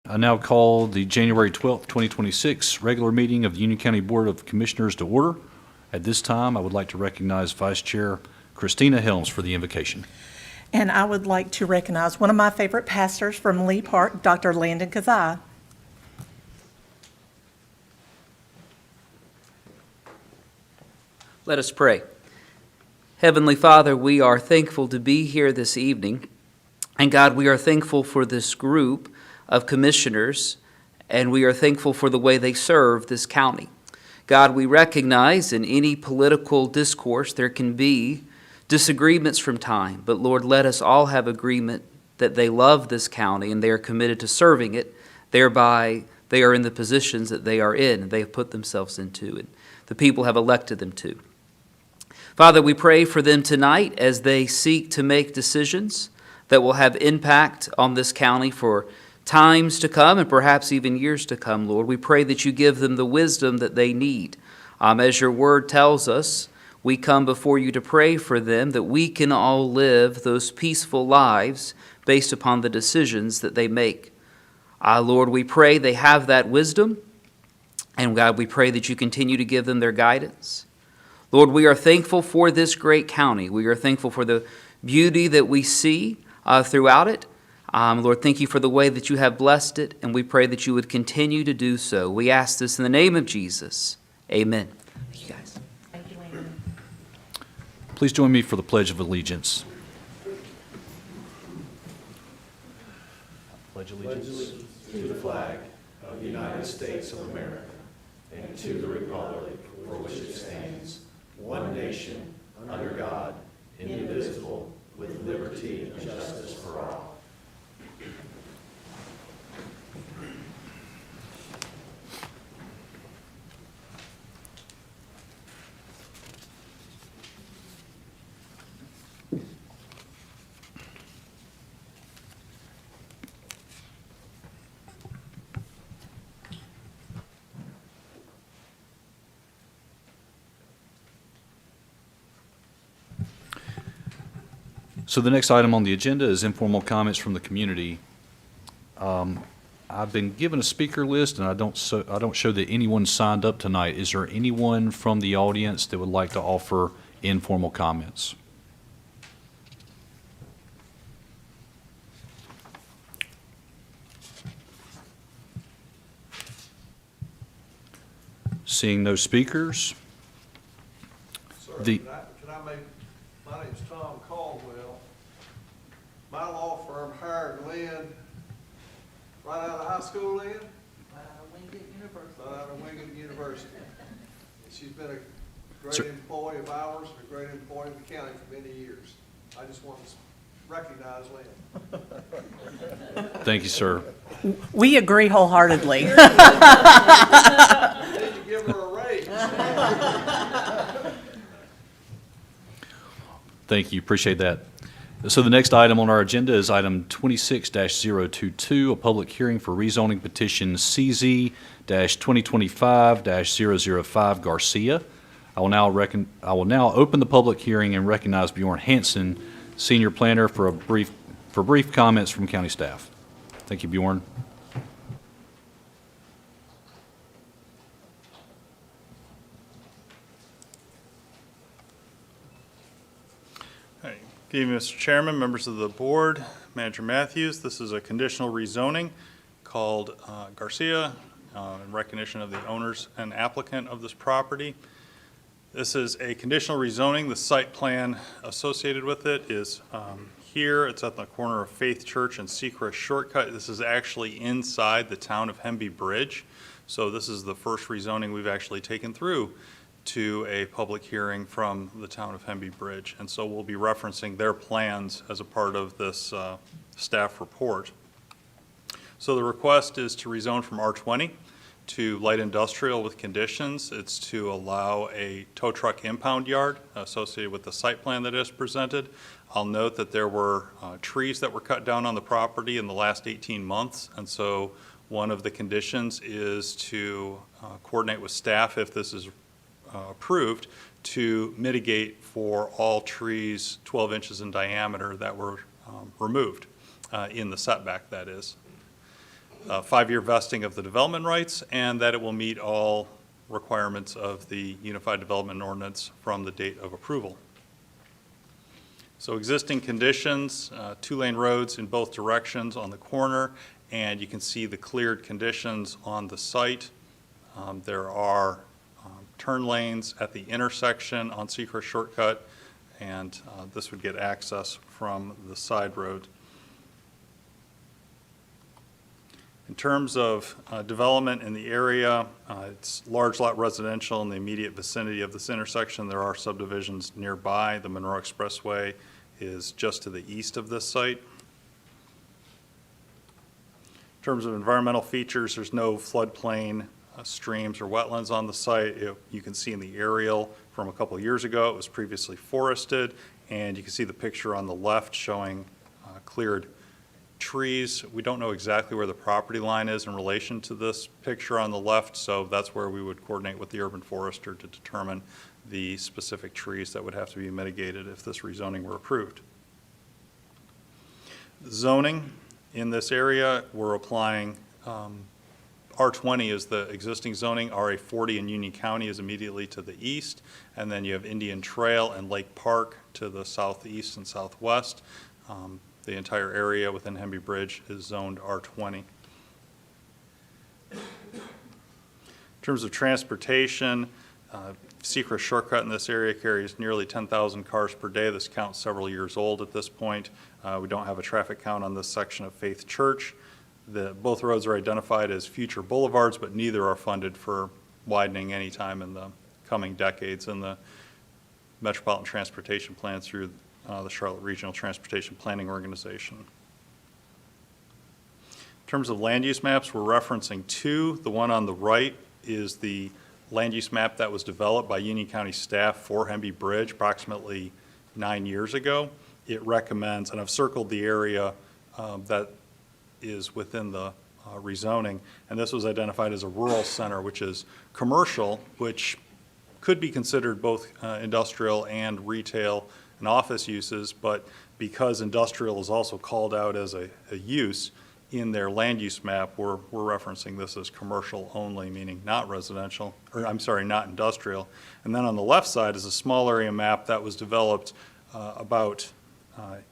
I now call the January 12th, 2026 regular meeting of the Union County Board of Commissioners to order. At this time, I would like to recognize Vice Chair Christina Helms for the invocation. And I would like to recognize one of my favorite pastors from Lee Park, Dr. Landon Kazai. Let us pray. Heavenly Father, we are thankful to be here this evening. And God, we are thankful for this group of commissioners, and we are thankful for the way they serve this county. God, we recognize in any political discourse there can be disagreements from time, but Lord, let us all have agreement that they love this county and they are committed to serving it. Thereby, they are in the positions that they are in and they have put themselves into, and the people have elected them to. Father, we pray for them tonight as they seek to make decisions that will have impact on this county for times to come and perhaps even years to come, Lord. We pray that you give them the wisdom that they need. As your word tells us, we come before you to pray for them that we can all live those peaceful lives based upon the decisions that they make. Lord, we pray they have that wisdom, and God, we pray that you continue to give them their guidance. Lord, we are thankful for this great county. We are thankful for the beauty that we see throughout it. Lord, thank you for the way that you have blessed it, and we pray that you would continue to do so. We ask this in the name of Jesus. Amen. Thank you, guys. Thank you, Landon. Please join me for the Pledge of Allegiance. Pledge allegiance to the flag of the United States of America and to the republic for which it stands, one nation, under God, indivisible, with liberty and justice for all. So the next item on the agenda is informal comments from the community. I've been given a speaker list, and I don't show that anyone signed up tonight. Is there anyone from the audience that would like to offer informal comments? Seeing no speakers. Sir, The- can I make, my name's Tom Caldwell. My law firm hired Lynn right out of high school, Lynn? Right out of Wingate University. And she's been a Sir. great employee of ours and a great employee of the county for many years. I just want to recognize Lynn. Thank you, sir. We agree wholeheartedly. Did you give her a raise? Thank you, appreciate that. So the next item on our agenda is item 26-022, a public hearing for rezoning petition CZ-2025-005 Garcia. I will now open the public hearing and recognize Bjorn Hansen, Senior Planner, for brief comments from county staff. Thank you, Bjorn. Hi. Good evening, Mr. Chairman, members of the board, Manager Matthews. This is a conditional rezoning called Garcia in recognition of the owners and applicant of this property. This is a conditional rezoning. The site plan associated with it is here. It's at the corner of Faith Church and Secra Shortcut. This is actually inside the town of Hemby Bridge. So this is the first rezoning we've actually taken through to a public hearing from the town of Hemby Bridge. And so we'll be referencing their plans as a part of this staff report. So the request is to rezone from R20 to light industrial with conditions. It's to allow a tow truck impound yard associated with the site plan that is presented. I'll note that there were trees that were cut down on the property in the last 18 months. And so one of the conditions is to coordinate with staff, if this is approved, to mitigate for all trees 12 inches in diameter that were removed in the setback, that is. 5-year vesting of the development rights, and that it will meet all requirements of the Unified Development Ordinance from the date of approval. So existing conditions, 2-lane roads in both directions on the corner, and you can see the cleared conditions on the site. There are turn lanes at the intersection on Secret Shortcut, and this would get access from the side road. In terms of development in the area, it's large lot residential in the immediate vicinity of this intersection. There are subdivisions nearby. The Monroe Expressway is just to the east of this site. In terms of environmental features, there's no floodplain, streams, or wetlands on the site. You can see in the aerial from a couple years ago, it was previously forested, and you can see the picture on the left showing cleared trees. We don't know exactly where the property line is in relation to this picture on the left, so that's where we would coordinate with the urban forester to determine the specific trees that would have to be mitigated if this rezoning were approved. Zoning in this area, we're applying R20 is the existing zoning, RA40 in Union County is immediately to the east, and then you have Indian Trail and Lake Park to the southeast and southwest. The entire area within Hemby Bridge is zoned R20. In terms of transportation, Secret Shortcut in this area carries nearly 10,000 cars per day. This count's several years old at this point. We don't have a traffic count on this section of Faith Church. Both roads are identified as future boulevards, but neither are funded for widening anytime in the coming decades in the Metropolitan Transportation Plan through the Charlotte Regional Transportation Planning Organization. In terms of land use maps, we're referencing two. The one on the right is the land use map that was developed by Union County staff for Hemby Bridge approximately 9 years ago. It recommends, and I've circled the area that is within the rezoning, and this was identified as a rural center, which is commercial, which could be considered both industrial and retail and office uses, but because industrial is also called out as a use in their land use map, we're referencing this as commercial only, meaning not residential, or I'm sorry, not industrial. And then on the left side is a small area map that was developed about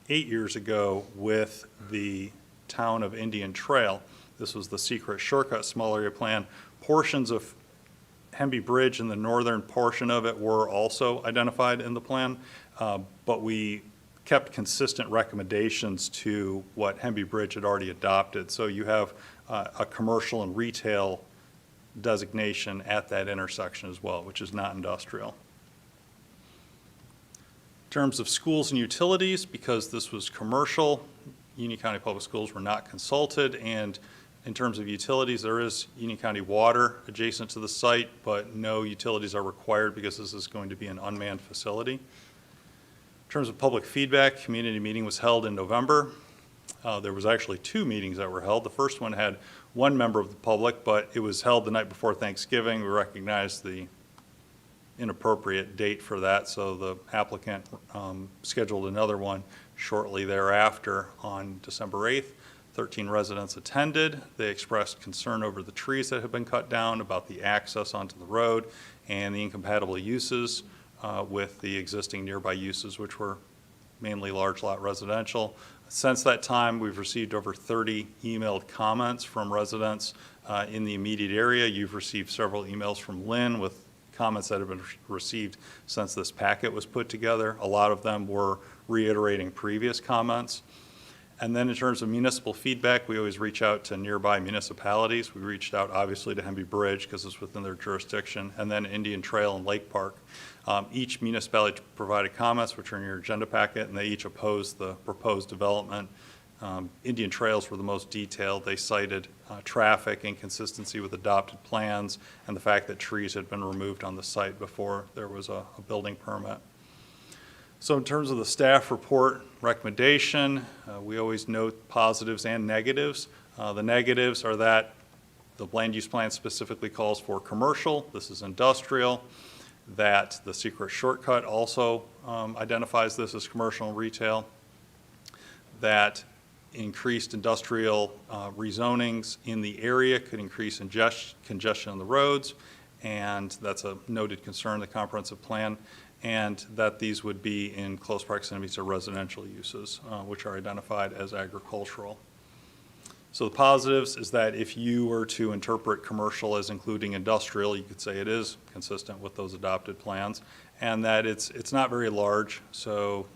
8 years ago with the town of Indian Trail. This was the Secret Shortcut small area plan. Portions of Hemby Bridge and the northern portion of it were also identified in the plan, but we kept consistent recommendations to what Hemby Bridge had already adopted. So you have a commercial and retail designation at that intersection as well, which is not industrial. In terms of schools and utilities, because this was commercial, Union County Public Schools were not consulted, and in terms of utilities, there is Union County Water adjacent to the site, but no utilities are required because this is going to be an unmanned facility. In terms of public feedback, community meeting was held in November. There was actually 2 meetings that were held. The first one had 1 member of the public, but it was held the night before Thanksgiving. We recognized the inappropriate date for that, so the applicant scheduled another one shortly thereafter on December 8th. 13 residents attended. They expressed concern over the trees that have been cut down, about the access onto the road, and the incompatible uses with the existing nearby uses, which were mainly large lot residential. Since that time, we've received over 30 emailed comments from residents in the immediate area. You've received several emails from Lynn with comments that have been received since this packet was put together. A lot of them were reiterating previous comments. And then in terms of municipal feedback, we always reach out to nearby municipalities. We reached out obviously to Hemby Bridge because it's within their jurisdiction, and then Indian Trail and Lake Park. Each municipality provided comments, which are in your agenda packet, and they each opposed the proposed development. Indian Trails were the most detailed. They cited traffic, inconsistency with adopted plans, and the fact that trees had been removed on the site before there was a building permit. So in terms of the staff report recommendation, we always note positives and negatives. The negatives are that the land use plan specifically calls for commercial, this is industrial, that the Secret Shortcut also identifies this as commercial and retail, that increased industrial rezonings in the area could increase congestion on the roads, and that's a noted concern in the comprehensive plan, and that these would be in close proximity to residential uses, which are identified as agricultural. So the positives is that if you were to interpret commercial as including industrial, you could say it is consistent with those adopted plans, and that it's not very large, so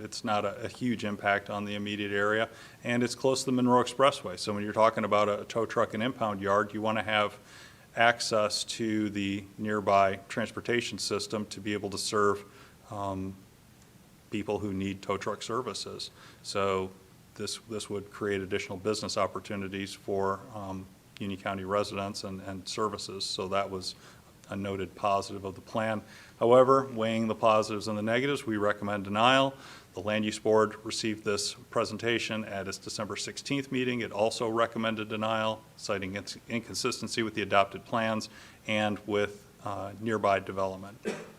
it's not a huge impact on the immediate area, and it's close to the Monroe Expressway. So when you're talking about a tow truck and impound yard, you want to have access to the nearby transportation system to be able to serve people who need tow truck services. So this would create additional business opportunities for Union County residents and services. So that was a noted positive of the plan. However, weighing the positives and the negatives, we recommend denial. The Land Use Board received this presentation at its December 16th meeting. It also recommended denial, citing its inconsistency with the adopted plans and with nearby development.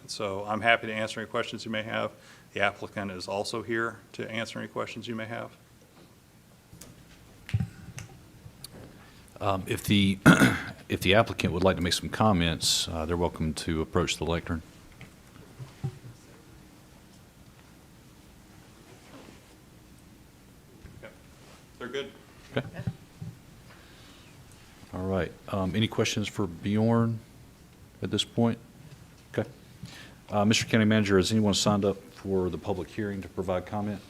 So I'm happy to answer any questions you may have. The applicant is also here to answer any questions you may have. If the applicant would like to make some comments, they're welcome to approach the lectern. Okay. They're good. Okay. All right. Any questions for Bjorn at this point? Okay. Mr. County Manager, has anyone signed up for the public hearing to provide comment?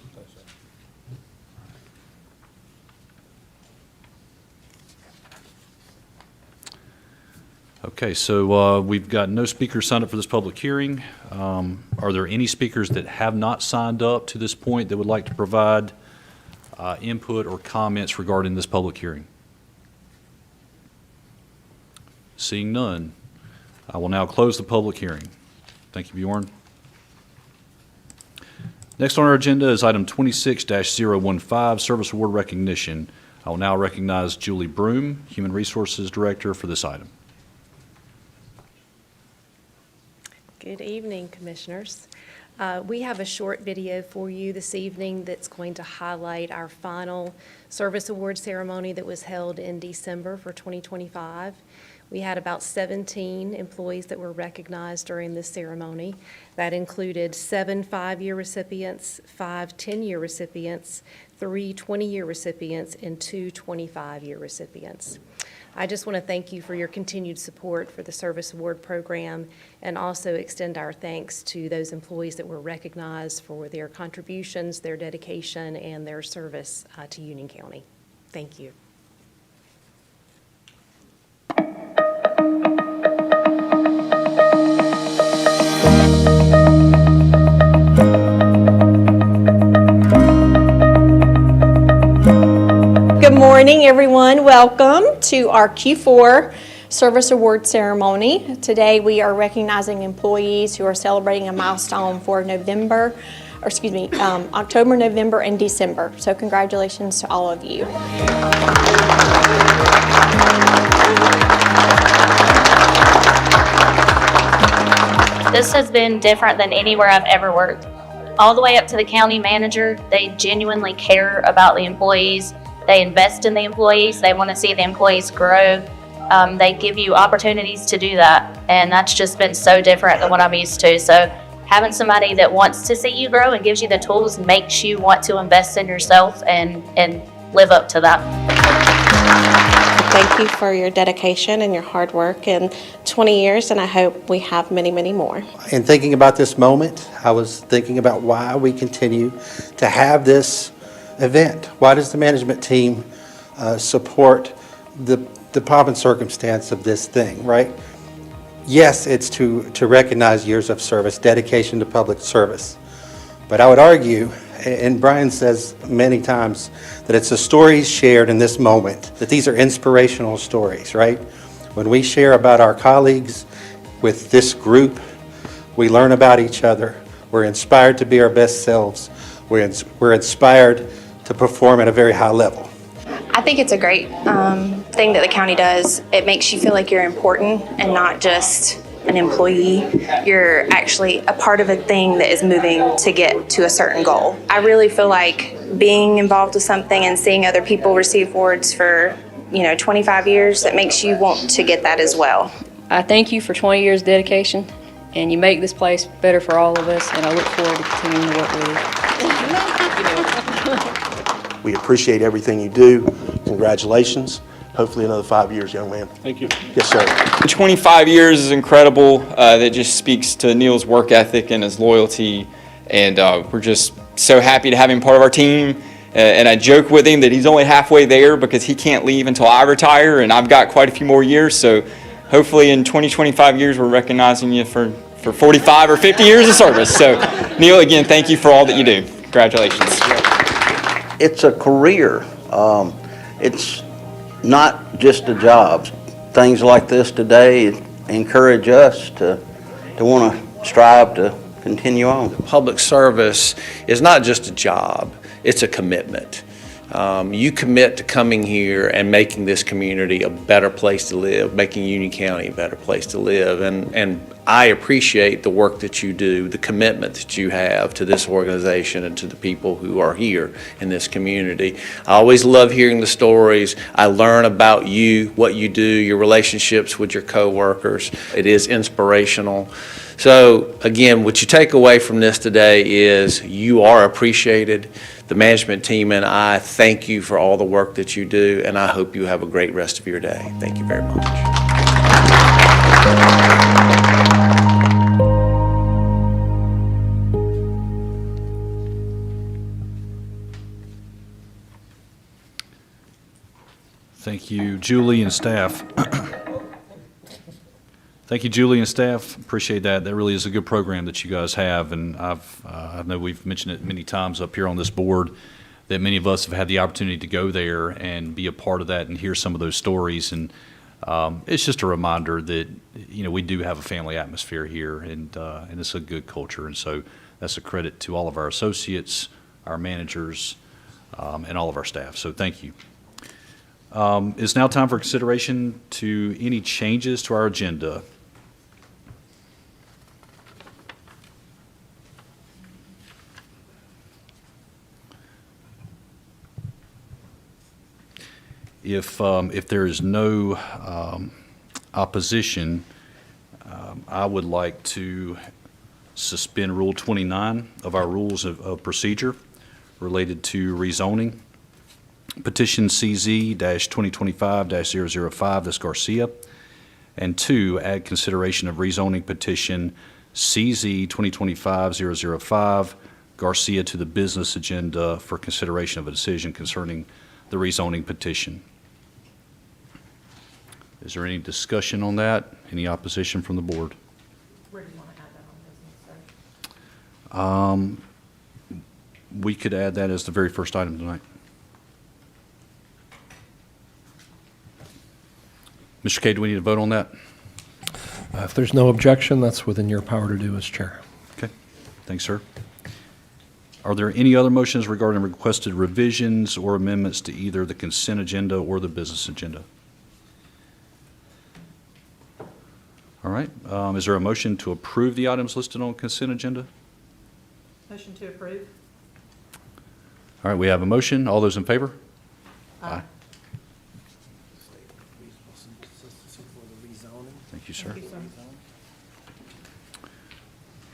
Okay, so we've got no speakers signed up for this public hearing. Are there any speakers that have not signed up to this point that would like to provide input or comments regarding this public hearing? Seeing none, I will now close the public hearing. Thank you, Bjorn. Next on our agenda is item 26-015, Service Award Recognition. I will now recognize Julie Broom, Human Resources Director, for this item. Good evening, Commissioners. We have a short video for you this evening that's going to highlight our final service award ceremony that was held in December for 2025. We had about 17 employees that were recognized during this ceremony. That included 7 5-year recipients, 5 10-year recipients, 3 20-year recipients, and 2 25-year recipients. I just want to thank you for your continued support for the Service Award Program and also extend our thanks to those employees that were recognized for their contributions, their dedication, and their service to Union County. Thank you. Good morning, everyone. Welcome to our Q4 Service Award Ceremony. Today, we are recognizing employees who are celebrating a milestone for October, November, and December. So congratulations to all of you. This has been different than anywhere I've ever worked. All the way up to the county manager, they genuinely care about the employees. They invest in the employees. They want to see the employees grow. They give you opportunities to do that. And that's just been so different than what I'm used to. So having somebody that wants to see you grow and gives you the tools makes you want to invest in yourself and live up to that. Thank you for your dedication and your hard work in 20 years, and I hope we have many, many more. In thinking about this moment, I was thinking about why we continue to have this event. Why does the management team support the pomp and circumstance of this thing, right? Yes, it's to recognize years of service, dedication to public service. But I would argue, and Brian says many times, that it's the stories shared in this moment, that these are inspirational stories, right? When we share about our colleagues with this group, we learn about each other. We're inspired to be our best selves. We're inspired to perform at a very high level. I think it's a great thing that the county does. It makes you feel like you're important and not just an employee, you're actually a part of a thing that is moving to get to a certain goal. I really feel like being involved with something and seeing other people receive awards for 25 years, that makes you want to get that as well. I thank you for 20 years of dedication, and you make this place better for all of us, and I look forward to continuing to work with you. We appreciate everything you do. Congratulations. Hopefully another 5 years, young man. Thank you. Yes, sir. 25 years is incredible. That just speaks to Neil's work ethic and his loyalty, and we're just so happy to have him part of our team. And I joke with him that he's only halfway there because he can't leave until I retire, and I've got quite a few more years. So hopefully in 20, 25 years, we're recognizing you for 45 or 50 years of service. So Neil, again, thank you for all that you do. Congratulations. It's a career. It's not just a job. Things like this today encourage us to want to strive to continue on. Public service is not just a job, it's a commitment. You commit to coming here and making this community a better place to live, making Union County a better place to live. And I appreciate the work that you do, the commitment that you have to this organization and to the people who are here in this community. I always love hearing the stories. I learn about you, what you do, your relationships with your coworkers. It is inspirational. So again, what you take away from this today is you are appreciated. The management team and I thank you for all the work that you do, and I hope you have a great rest of your day. Thank you very much. Thank you, Julie and staff. Thank you, Julie and staff. Appreciate that. That really is a good program that you guys have, and I know we've mentioned it many times up here on this board that many of us have had the opportunity to go there and be a part of that and hear some of those stories. And it's just a reminder that we do have a family atmosphere here, and it's a good culture. And so that's a credit to all of our associates, our managers, and all of our staff. So thank you. It's now time for consideration to any changes to our agenda. If there is no opposition, I would like to suspend Rule 29 of our Rules of Procedure related to rezoning. Petition CZ-2025-005, that's Garcia. And 2, add consideration of rezoning petition CZ-2025-005, Garcia, to the business agenda for consideration of a decision concerning the rezoning petition. Is there any discussion on that? Any opposition from the board? Where do you want to add that on business, sir? We could add that as the very first item tonight. Mr. Kay, do we need to vote on that? If there's no objection, that's within your power to do as chair. Okay. Thanks, sir. Are there any other motions regarding requested revisions or amendments to either the consent agenda or the business agenda? All right. Is there a motion to approve the items listed on consent agenda? Motion to approve. All right, we have a motion. All those in favor? Aye. Thank you, sir. Thank you, sir.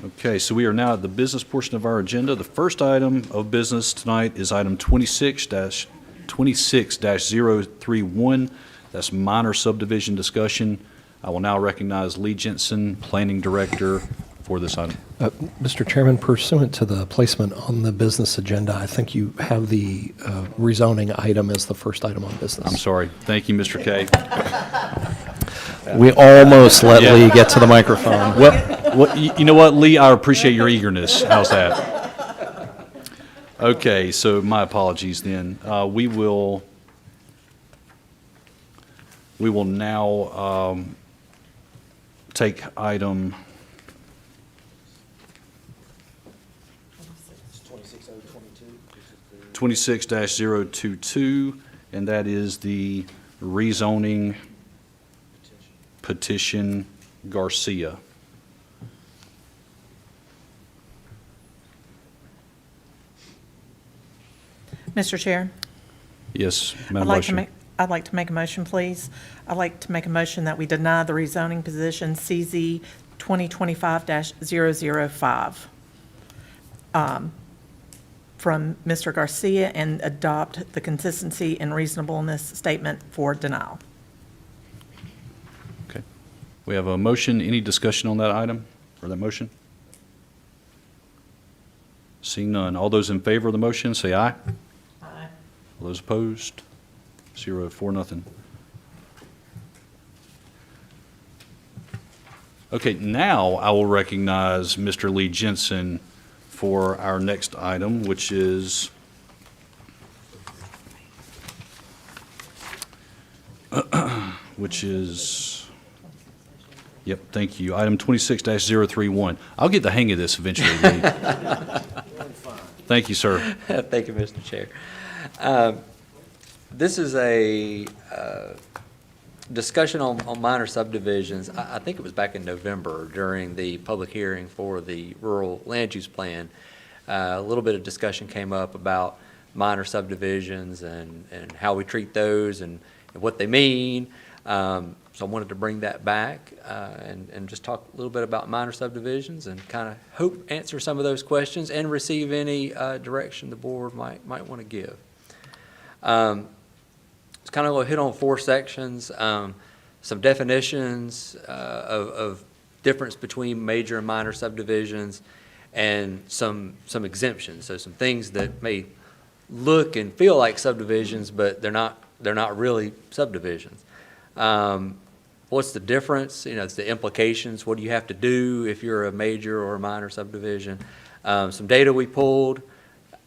Okay, so we are now at the business portion of our agenda. The first item of business tonight is item 26-031. That's minor subdivision discussion. I will now recognize Lee Jensen, Planning Director, for this item. Mr. Chairman, pursuant to the placement on the business agenda, I think you have the rezoning item as the first item on business. I'm sorry. Thank you, Mr. Kay. We almost let Lee get to the microphone. Well, you know what, Lee? I appreciate your eagerness. How's that? Okay, so my apologies then. We will now take item 26-022, and that is the rezoning petition Garcia. Mr. Chair? Yes, I'd Madam like Vice to Chair. make, I'd like to make a motion, please. I'd like to make a motion that we deny the rezoning position CZ 2025-005 from Mr. Garcia and adopt the consistency and reasonableness statement for denial. Okay. We have a motion. Any discussion on that item or that motion? Seeing none. All those in favor of the motion, say aye. Aye. All those opposed? 0-4-0. Okay, now I will recognize Mr. Lee Jensen for our next item, which is yep, thank you. Item 26-031. I'll get the hang of this eventually, Lee. Thank you, sir. Thank you, Mr. Chair. This is a discussion on minor subdivisions. I think it was back in November during the public hearing for the rural land use plan. A little bit of discussion came up about minor subdivisions and how we treat those and what they mean. So I wanted to bring that back and just talk a little bit about minor subdivisions and kind of hope answer some of those questions and receive any direction the board might want to give. It's kind of going to hit on 4 sections, some definitions of difference between major and minor subdivisions, and some exemptions. So some things that may look and feel like subdivisions, but they're not really subdivisions. What's the difference? You know, it's the implications. What do you have to do if you're a major or a minor subdivision? Some data we pulled,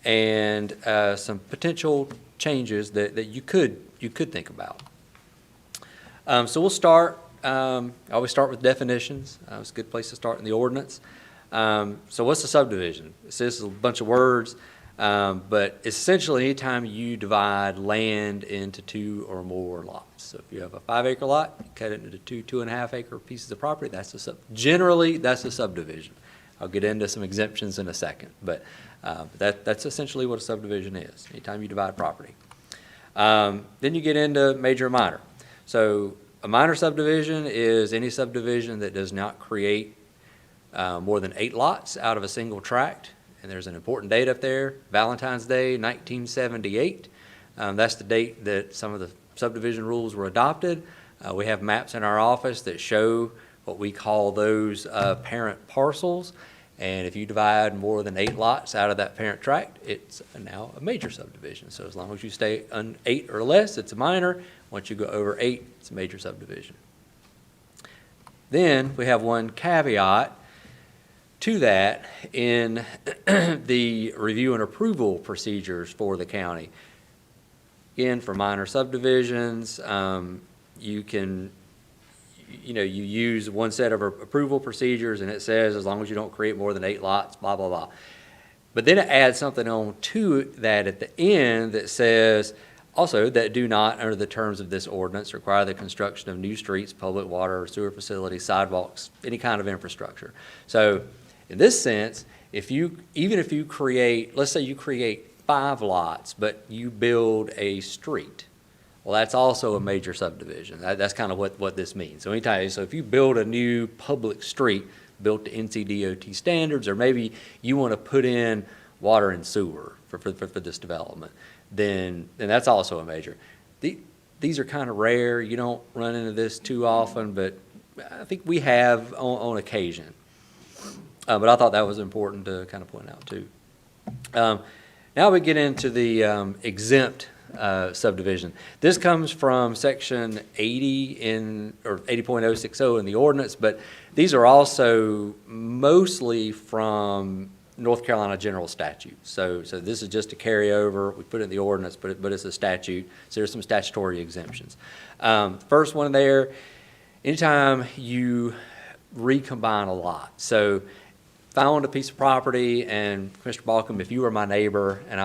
and some potential changes that you could think about. So we'll start. I always start with definitions. It's a good place to start in the ordinance. So what's a subdivision? It says a bunch of words, but essentially anytime you divide land into 2 or more lots. So if you have a 5-acre lot, you cut it into 2.5-acre pieces of property, generally that's a subdivision. I'll get into some exemptions in a second, but that's essentially what a subdivision is, anytime you divide property. Then you get into major and minor. So a minor subdivision is any subdivision that does not create more than 8 lots out of a single tract. And there's an important date up there, Valentine's Day, 1978. That's the date that some of the subdivision rules were adopted. We have maps in our office that show what we call those parent parcels. And if you divide more than 8 lots out of that parent tract, it's now a major subdivision. So as long as you stay on 8 or less, it's a minor. Once you go over 8, it's a major subdivision. Then we have one caveat to that in the review and approval procedures for the county. Again, for minor subdivisions, you use one set of approval procedures, and it says as long as you don't create more than 8 lots, blah, blah, blah. But then it adds something on to that at the end that says, also, that do not, under the terms of this ordinance, require the construction of new streets, public water or sewer facilities, sidewalks, any kind of infrastructure. So in this sense, even if you create, let's say you create 5 lots, but you build a street, well, that's also a major subdivision. That's kind of what this means. So if you build a new public street built to NCDOT standards, or maybe you want to put in water and sewer for this development, then that's also a major. These are kind of rare. You don't run into this too often, but I think we have on occasion. But I thought that was important to kind of point out too. Now we get into the exempt subdivision. This comes from section 80 or 80.060 in the ordinance, but these are also mostly from North Carolina general statute. So this is just a carryover. We put it in the ordinance, but it's a statute. So there's some statutory exemptions. First one there, anytime you recombine a lot. So if I owned a piece of property, and Mr. Balcom, if you were my neighbor and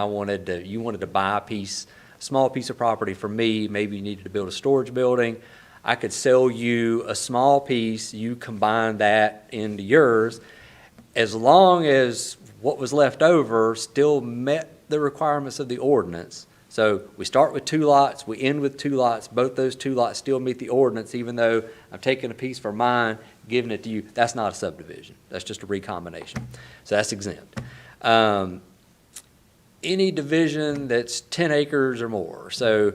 you wanted to buy a small piece of property from me, maybe you needed to build a storage building, I could sell you a small piece, you combine that into yours, as long as what was left over still met the requirements of the ordinance. So we start with 2 lots, we end with 2 lots, both those 2 lots still meet the ordinance, even though I'm taking a piece for mine, giving it to you. That's not a subdivision, that's just a recombination. So that's exempt. Any division that's 10 acres or more. So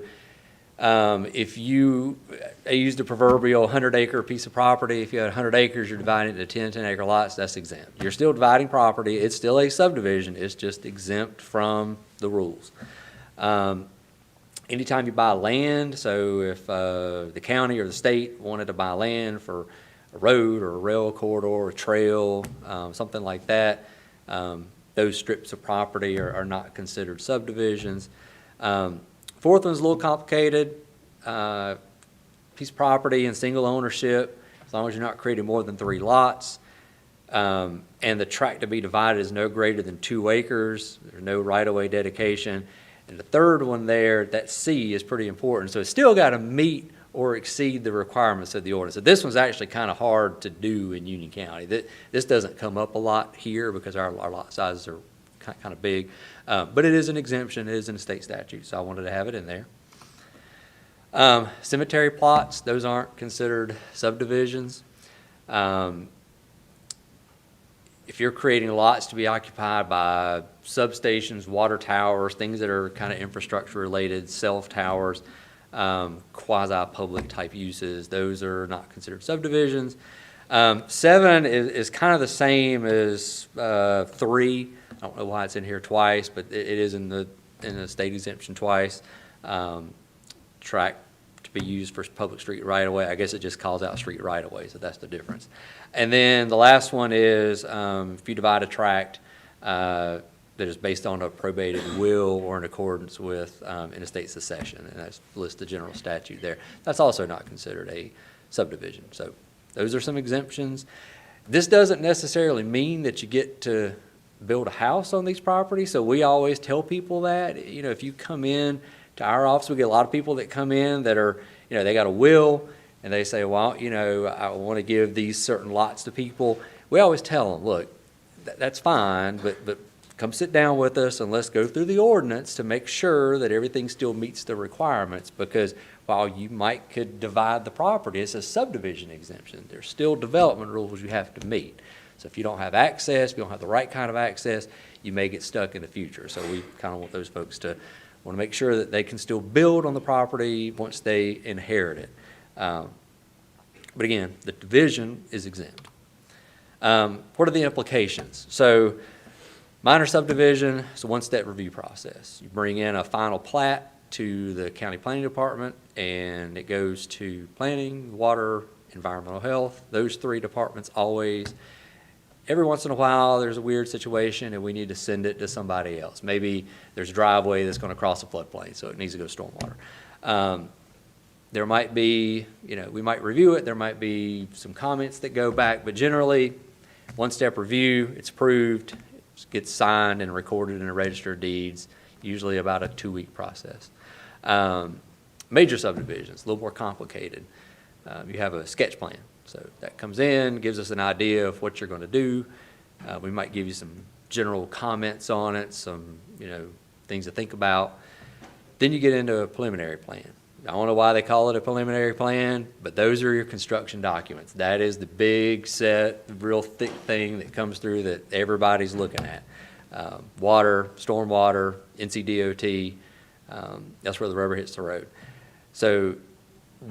if you, I used the proverbial 100-acre piece of property. If you had 100 acres, you're dividing it into 10 10-acre lots, that's exempt. You're still dividing property. It's still a subdivision. It's just exempt from the rules. Anytime you buy land, so if the county or the state wanted to buy land for a road or a rail corridor or a trail, something like that, those strips of property are not considered subdivisions. Fourth one's a little complicated. Piece of property in single ownership, as long as you're not creating more than 3 lots. And the tract to be divided is no greater than 2 acres. There's no right-of-way dedication. And the third one there, that C, is pretty important. So it's still got to meet or exceed the requirements of the ordinance. So this one's actually kind of hard to do in Union County. This doesn't come up a lot here because our lot sizes are kind of big. But it is an exemption. It is in the state statute, so I wanted to have it in there. Cemetery plots, those aren't considered subdivisions. If you're creating lots to be occupied by substations, water towers, things that are kind of infrastructure related, self towers, quasi-public type uses, those are not considered subdivisions. 7 is kind of the same as 3. I don't know why it's in here twice, but it is in the state exemption twice. Tract to be used for public street right-of-way. I guess it just calls out street right-of-way, so that's the difference. And then the last one is if you divide a tract that is based on a probated will or in accordance with interstate succession, and that's lists the general statute there. That's also not considered a subdivision. So those are some exemptions. This doesn't necessarily mean that you get to build a house on these properties, so we always tell people that. You know, if you come in to our office, we get a lot of people that come in that are, you know, they got a will, and they say, well, you know, I want to give these certain lots to people. We always tell them, look, that's fine, but come sit down with us and let's go through the ordinance to make sure that everything still meets the requirements, because while you could divide the property, it's a subdivision exemption. There's still development rules you have to meet. So if you don't have access, if you don't have the right kind of access, you may get stuck in the future. So we kind of want those folks to want to make sure that they can still build on the property once they inherit it. But again, the division is exempt. What are the implications? So minor subdivision is a one-step review process. You bring in a final plat to the county planning department, and it goes to planning, water, environmental health. Those 3 departments always. Every once in a while, there's a weird situation and we need to send it to somebody else. Maybe there's a driveway that's going to cross a floodplain, so it needs to go to stormwater. There might be, you know, we might review it. There might be some comments that go back, but generally, one-step review, it's approved, it gets signed and recorded in a register of deeds, usually about a 2-week process. Major subdivisions, a little more complicated. You have a sketch plan. So that comes in, gives us an idea of what you're going to do. We might give you some general comments on it, some, you know, things to think about. Then you get into a preliminary plan. I don't know why they call it a preliminary plan, but those are your construction documents. That is the big set, real thick thing that comes through that everybody's looking at. Water, stormwater, NCDOT, that's where the rubber hits the road. So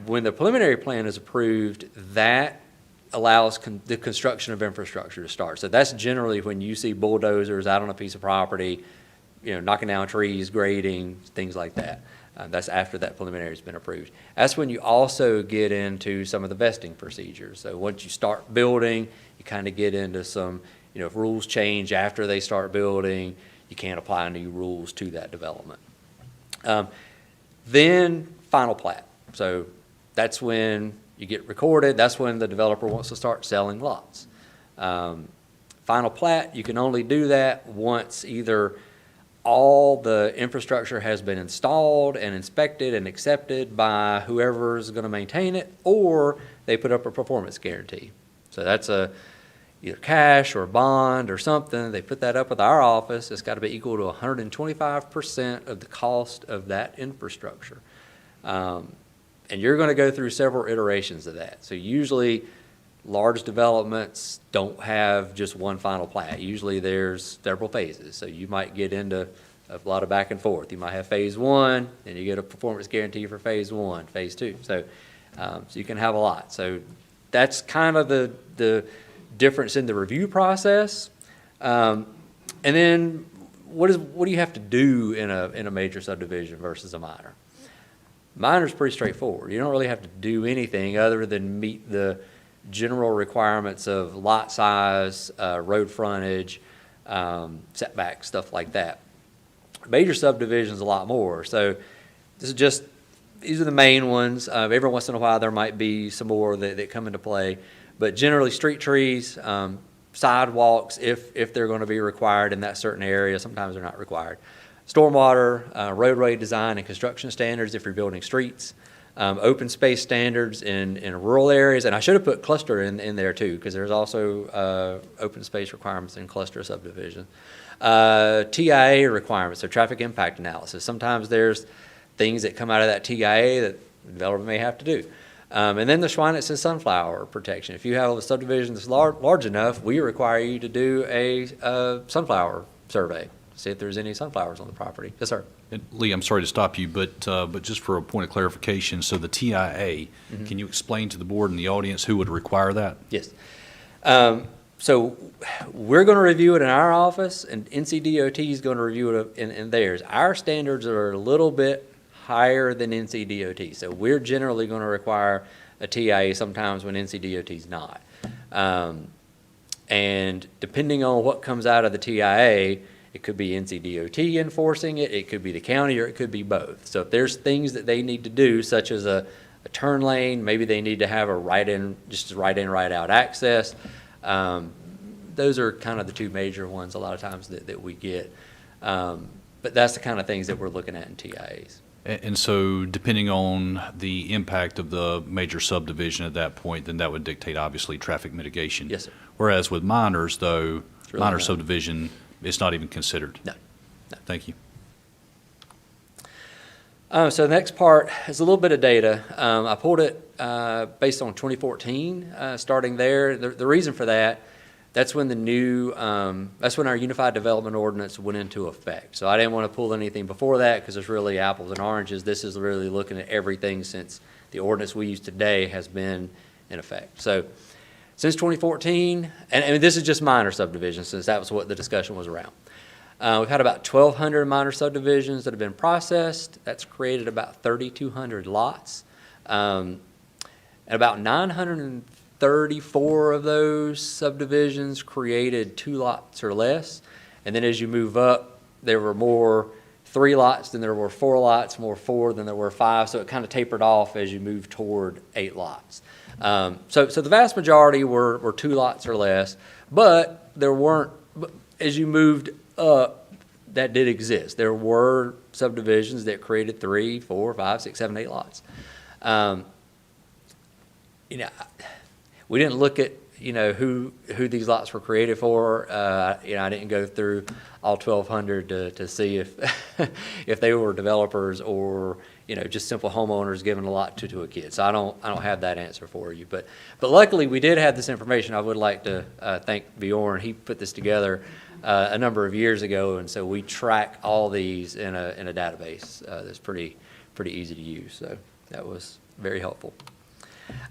when the preliminary plan is approved, that allows the construction of infrastructure to start. So that's generally when you see bulldozers out on a piece of property, you know, knocking down trees, grading, things like that. That's after that preliminary has been approved. That's when you also get into some of the vesting procedures. So once you start building, you kind of get into some, you know, if rules change after they start building, you can't apply new rules to that development. Then final plat. So that's when you get recorded. That's when the developer wants to start selling lots. Final plat, you can only do that once either all the infrastructure has been installed and inspected and accepted by whoever's going to maintain it, or they put up a performance guarantee. So that's either cash or bond or something. They put that up with our office. It's got to be equal to 125% of the cost of that infrastructure. And you're going to go through several iterations of that. So usually large developments don't have just one final plat. Usually there's several phases. So you might get into a lot of back and forth. You might have phase one, then you get a performance guarantee for phase one, phase two. So you can have a lot. So that's kind of the difference in the review process. And then what do you have to do in a major subdivision versus a minor? Minor's pretty straightforward. You don't really have to do anything other than meet the general requirements of lot size, road frontage, setback, stuff like that. Major subdivisions a lot more. So these are the main ones. Every once in a while there might be some more that come into play, but generally street trees, sidewalks if they're going to be required in that certain area. Sometimes they're not required. Stormwater, roadway design and construction standards if you're building streets. Open space standards in rural areas, and I should have put cluster in there too, because there's also open space requirements in cluster subdivision. TIA requirements, so traffic impact analysis. Sometimes there's things that come out of that TIA that the developer may have to do. And then the Schweinitz and sunflower protection. If you have a subdivision that's large enough, we require you to do a sunflower survey, see if there's any sunflowers on the property. Yes, sir. And Lee, I'm sorry to stop you, but just for a point of clarification, so the TIA, can you explain to the board and the audience who would require that? Yes. So we're going to review it in our office, and NCDOT is going to review it in theirs. Our standards are a little bit higher than NCDOT, so we're generally going to require a TIA sometimes when NCDOT is not. And depending on what comes out of the TIA, it could be NCDOT enforcing it, it could be the county, or it could be both. So if there's things that they need to do, such as a turn lane, maybe they need to have a right-in, right-out access. Those are kind of the two major ones a lot of times that we get. But that's the kind of things that we're looking at in TIAs. And so depending on the impact of the major subdivision at that point, then that would dictate obviously traffic mitigation. Yes, sir. Whereas with minors, though, Really minor not. subdivision, it's not even considered. No. Thank you. So the next part is a little bit of data. I pulled it based on 2014, starting there. The reason for that, that's when that's when our Unified Development Ordinance went into effect. So I didn't want to pull anything before that because it's really apples and oranges. This is really looking at everything since the ordinance we use today has been in effect. So since 2014, and this is just minor subdivisions since that was what the discussion was around. We've had about 1,200 minor subdivisions that have been processed. That's created about 3,200 lots. And about 934 of those subdivisions created 2 lots or less. And then as you move up, there were more 3 lots than there were 4 lots, more 4 than there were 5. So it kind of tapered off as you move toward 8 lots. So the vast majority were 2 lots or less, but there weren't, as you moved up, that did exist. There were subdivisions that created 3, 4, 5, 6, 7, 8 lots. We didn't look at who these lots were created for. I didn't go through all 1,200 to see if if they were developers or just simple homeowners giving a lot to a kid. So I don't have that answer for you. But luckily we did have this information. I would like to thank Bjorn. He put this together a number of years ago, and so we track all these in a database that's pretty easy to use. So that was very helpful.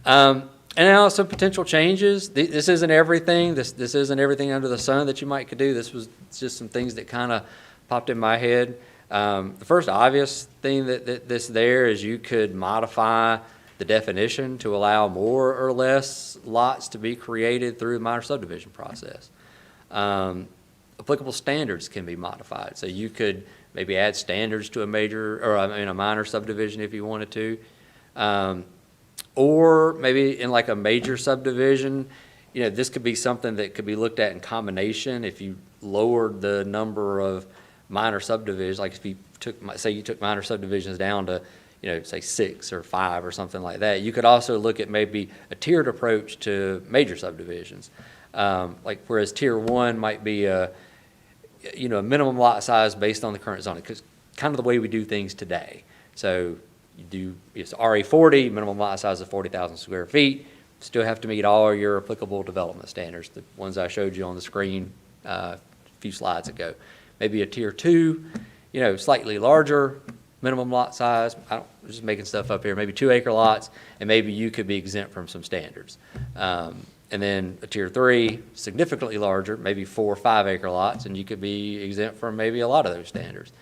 And now some potential changes. This isn't everything. This isn't everything under the sun that you could do. This was just some things that kind of popped in my head. The first obvious thing that's there is you could modify the definition to allow more or less lots to be created through the minor subdivision process. Applicable standards can be modified. So you could maybe add standards to a minor subdivision if you wanted to. Or maybe in like a major subdivision, this could be something that could be looked at in combination. If you lowered the number of minor subdivisions, like if you took, say you took minor subdivisions down to, say 6 or 5 or something like that. You could also look at maybe a tiered approach to major subdivisions. Like whereas tier 1 might be a minimum lot size based on the current zoning, because kind of the way we do things today. So it's RA40, minimum lot size of 40,000 square feet, still have to meet all your applicable development standards, the ones I showed you on the screen a few slides ago. Maybe a tier 2, slightly larger, minimum lot size, I'm just making stuff up here, maybe 2-acre lots, and maybe you could be exempt from some standards. And then a tier 3, significantly larger, maybe 4 or 5-acre lots, and you could be exempt from maybe a lot of those standards.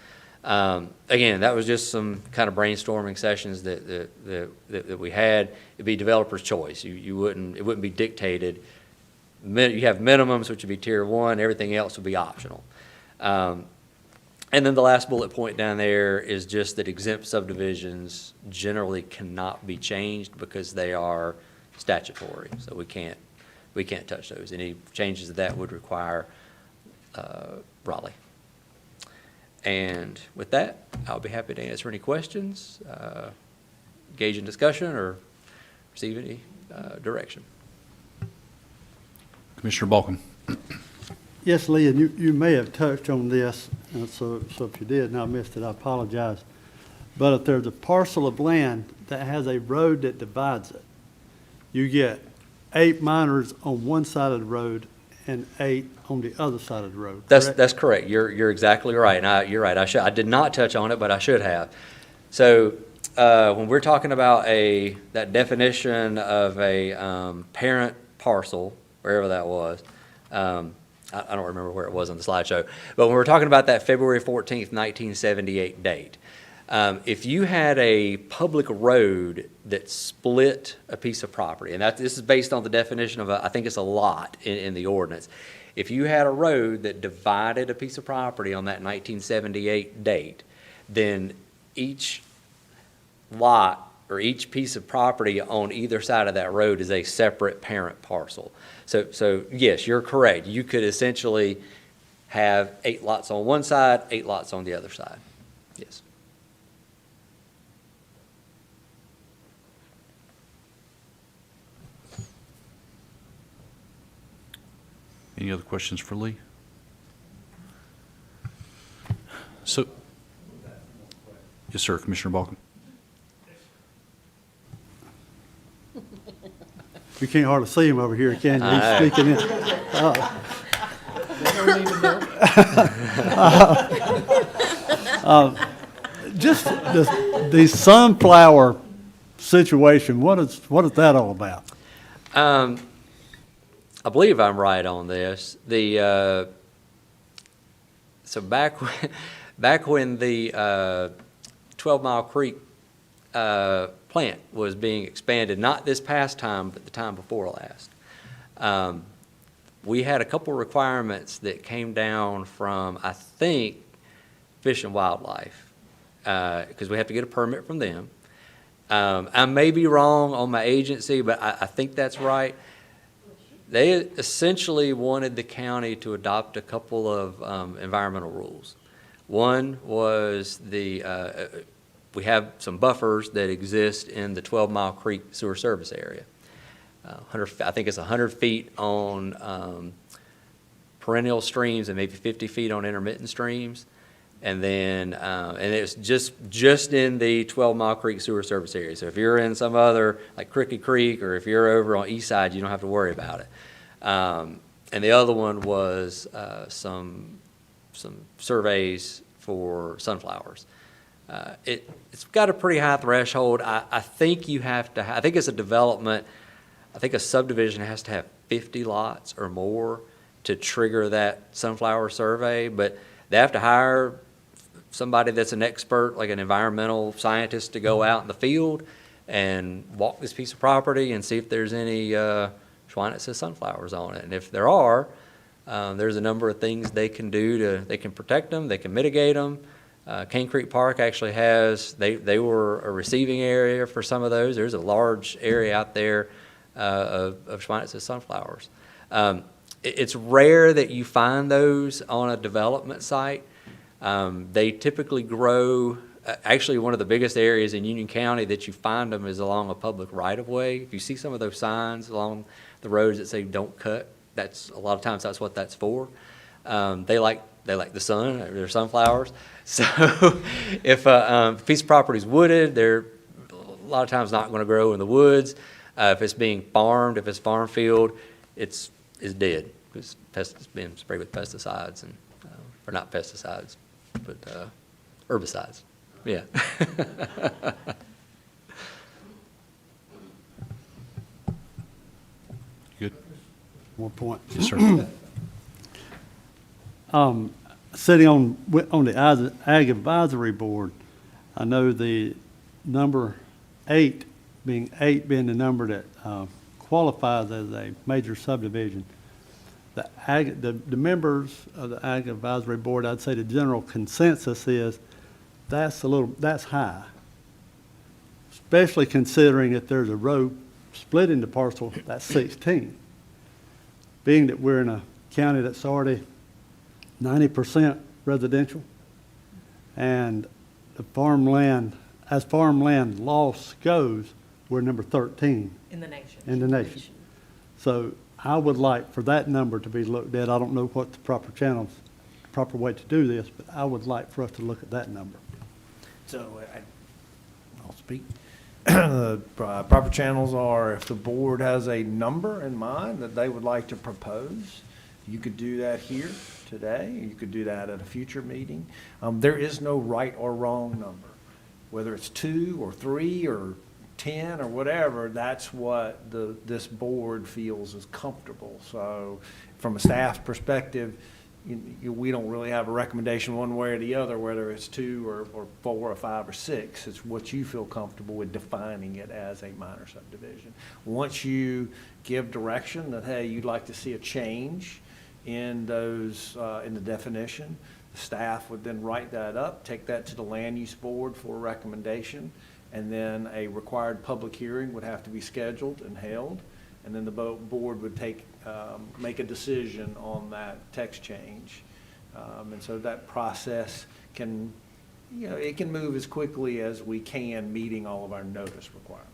Again, that was just some kind of brainstorming sessions that we had. It'd be developer's choice. It wouldn't be dictated. You have minimums, which would be tier 1, everything else would be optional. And then the last bullet point down there is just that exempt subdivisions generally cannot be changed because they are statutory. So we can't touch those. Any changes to that would require Raleigh. And with that, I'll be happy to answer any questions, engage in discussion, or receive any direction. Commissioner Balkin. Yes, Lee, and you may have touched on this, so if you did and I missed it, I apologize. But if there's a parcel of land that has a road that divides it, you get 8 minors on one side of the road and 8 on the other side of the road. That's correct. You're exactly right. And you're right. I did not touch on it, but I should have. So when we're talking about that definition of a parent parcel, wherever that was, I don't remember where it was on the slideshow, but when we're talking about that February 14th, 1978 date, if you had a public road that split a piece of property, and this is based on the definition of I think it's a lot in the ordinance. If you had a road that divided a piece of property on that 1978 date, then each lot or each piece of property on either side of that road is a separate parent parcel. So yes, you're correct. You could essentially have 8 lots on one side, 8 lots on the other side. Yes. Any other questions for Lee? So, yes, sir, Commissioner Balkin. You can't hardly see him over here, can you? He's speaking in. Just the sunflower situation, what is that all about? I believe I'm right on this. So back when the 12 Mile Creek plant was being expanded, not this past time, but the time before last, we had a couple requirements that came down from, I think, Fish and Wildlife, because we have to get a permit from them. I may be wrong on my agency, but I think that's right. They essentially wanted the county to adopt a couple of environmental rules. One was we have some buffers that exist in the 12 Mile Creek sewer service area. I think it's 100 feet on perennial streams and maybe 50 feet on intermittent streams. And then, and it's just in the 12 Mile Creek sewer service area. So if you're in some other, like Cricket Creek, or if you're over on east side, you don't have to worry about it. And the other one was some surveys for sunflowers. It's got a pretty high threshold. I think you have to, I think it's a development, I think a subdivision has to have 50 lots or more to trigger that sunflower survey, but they have to hire somebody that's an expert, like an environmental scientist, to go out in the field and walk this piece of property and see if there's any Schweinitz sunflowers on it. And if there are, there's a number of things they can do they can protect them, they can mitigate them. Cane Creek Park actually has, they were a receiving area for some of those. There's a large area out there of Schweinitz sunflowers. It's rare that you find those on a development site. They typically grow, actually, one of the biggest areas in Union County that you find them is along a public right-of-way. If you see some of those signs along the roads that say "Don't cut," that's, a lot of times that's what that's for. They like the sun, they're sunflowers. So if a piece of property is wooded, they're a lot of times not going to grow in the woods. If it's being farmed, if it's farm field, it's dead. It's been sprayed with pesticides, and or not pesticides, but herbicides. Yeah. Good. One point. Yes, sir. Sitting on the Ag Advisory Board, I know the number 8 being the number that qualifies as a major subdivision. The members of the Ag Advisory Board, I'd say the general consensus is that's high, especially considering if there's a road split into parcel, that's 16. Being that we're in a county that's already 90% residential, and the farmland, as farmland loss goes, we're number 13. In the nation. In the nation. So I would like for that number to be looked at. I don't know what the proper way to do this, but I would like for us to look at that number. So I'll speak. The proper channels are, if the board has a number in mind that they would like to propose, you could do that here today. You could do that at a future meeting. There is no right or wrong number. Whether it's 2 or 3 or 10 or whatever, that's what this board feels is comfortable. So from a staff perspective, we don't really have a recommendation one way or the other, whether it's 2 or 4 or 5 or 6. It's what you feel comfortable with defining it as a minor subdivision. Once you give direction that, hey, you'd like to see a change in those, in the definition, the staff would then write that up, take that to the land use board for a recommendation, and then a required public hearing would have to be scheduled and held, and then the board would make a decision on that text change. And so that process can, it can move as quickly as we can, meeting all of our notice requirements.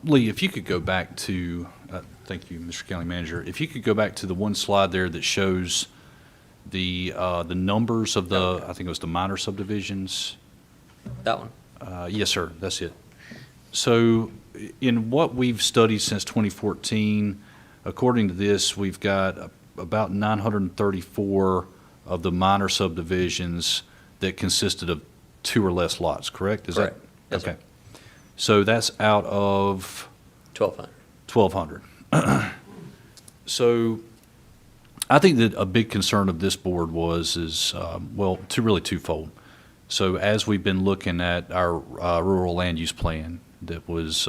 Lee, if you could go back to, thank you, Mr. County Manager, if you could go back to the one slide there that shows the numbers of the, I think it was the minor subdivisions. That one? Yes, sir, that's it. So in what we've studied since 2014, according to this, we've got about 934 of the minor subdivisions that consisted of 2 or less lots, correct? Is Correct. that? Yes, sir. Okay. So that's out of? 1,200. 1,200. So I think that a big concern of this board is well, twofold. So as we've been looking at our rural land use plan that was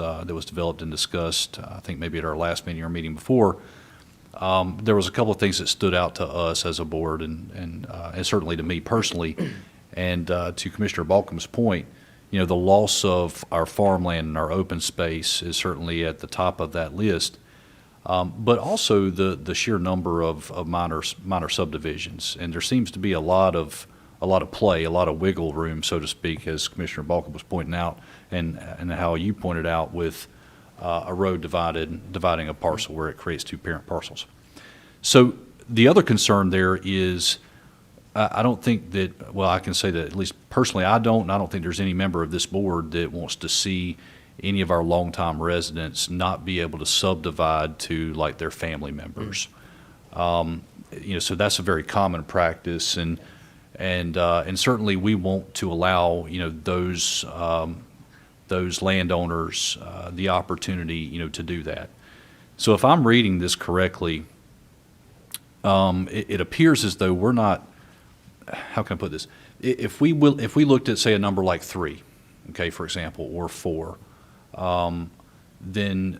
developed and discussed, I think maybe at our last meeting or meeting before, there was a couple of things that stood out to us as a board and certainly to me personally, and to Commissioner Balcom's point, the loss of our farmland and our open space is certainly at the top of that list. But also the sheer number of minor subdivisions, and there seems to be a lot of play, a lot of wiggle room, so to speak, as Commissioner Balcom was pointing out, and how you pointed out with a road dividing a parcel where it creates 2 parent parcels. So the other concern there is, I don't think that, well, I can say that at least personally I don't think there's any member of this board that wants to see any of our longtime residents not be able to subdivide to like their family members. So that's a very common practice, and certainly we want to allow those landowners the opportunity to do that. So if I'm reading this correctly, it appears as though we're not. How can I put this? If we looked at, say, a number like 3, okay, for example, or 4, then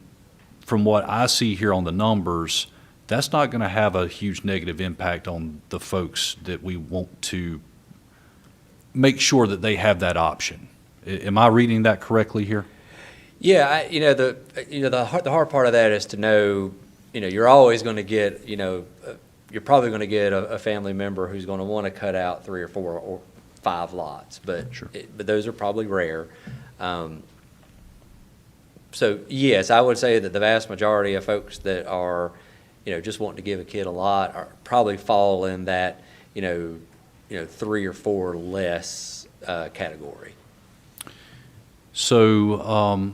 from what I see here on the numbers, that's not going to have a huge negative impact on the folks that we want to make sure that they have that option. Am I reading that correctly here? Yeah, the hard part of that is to know, you're always going to get, you're probably going to get a family member who's going to want to cut out 3 or 4 or 5 lots, but, but those are probably rare. So yes, I would say that the vast majority of folks that are, just wanting to give a kid a lot are probably fall in that, 3 or 4 less category. So,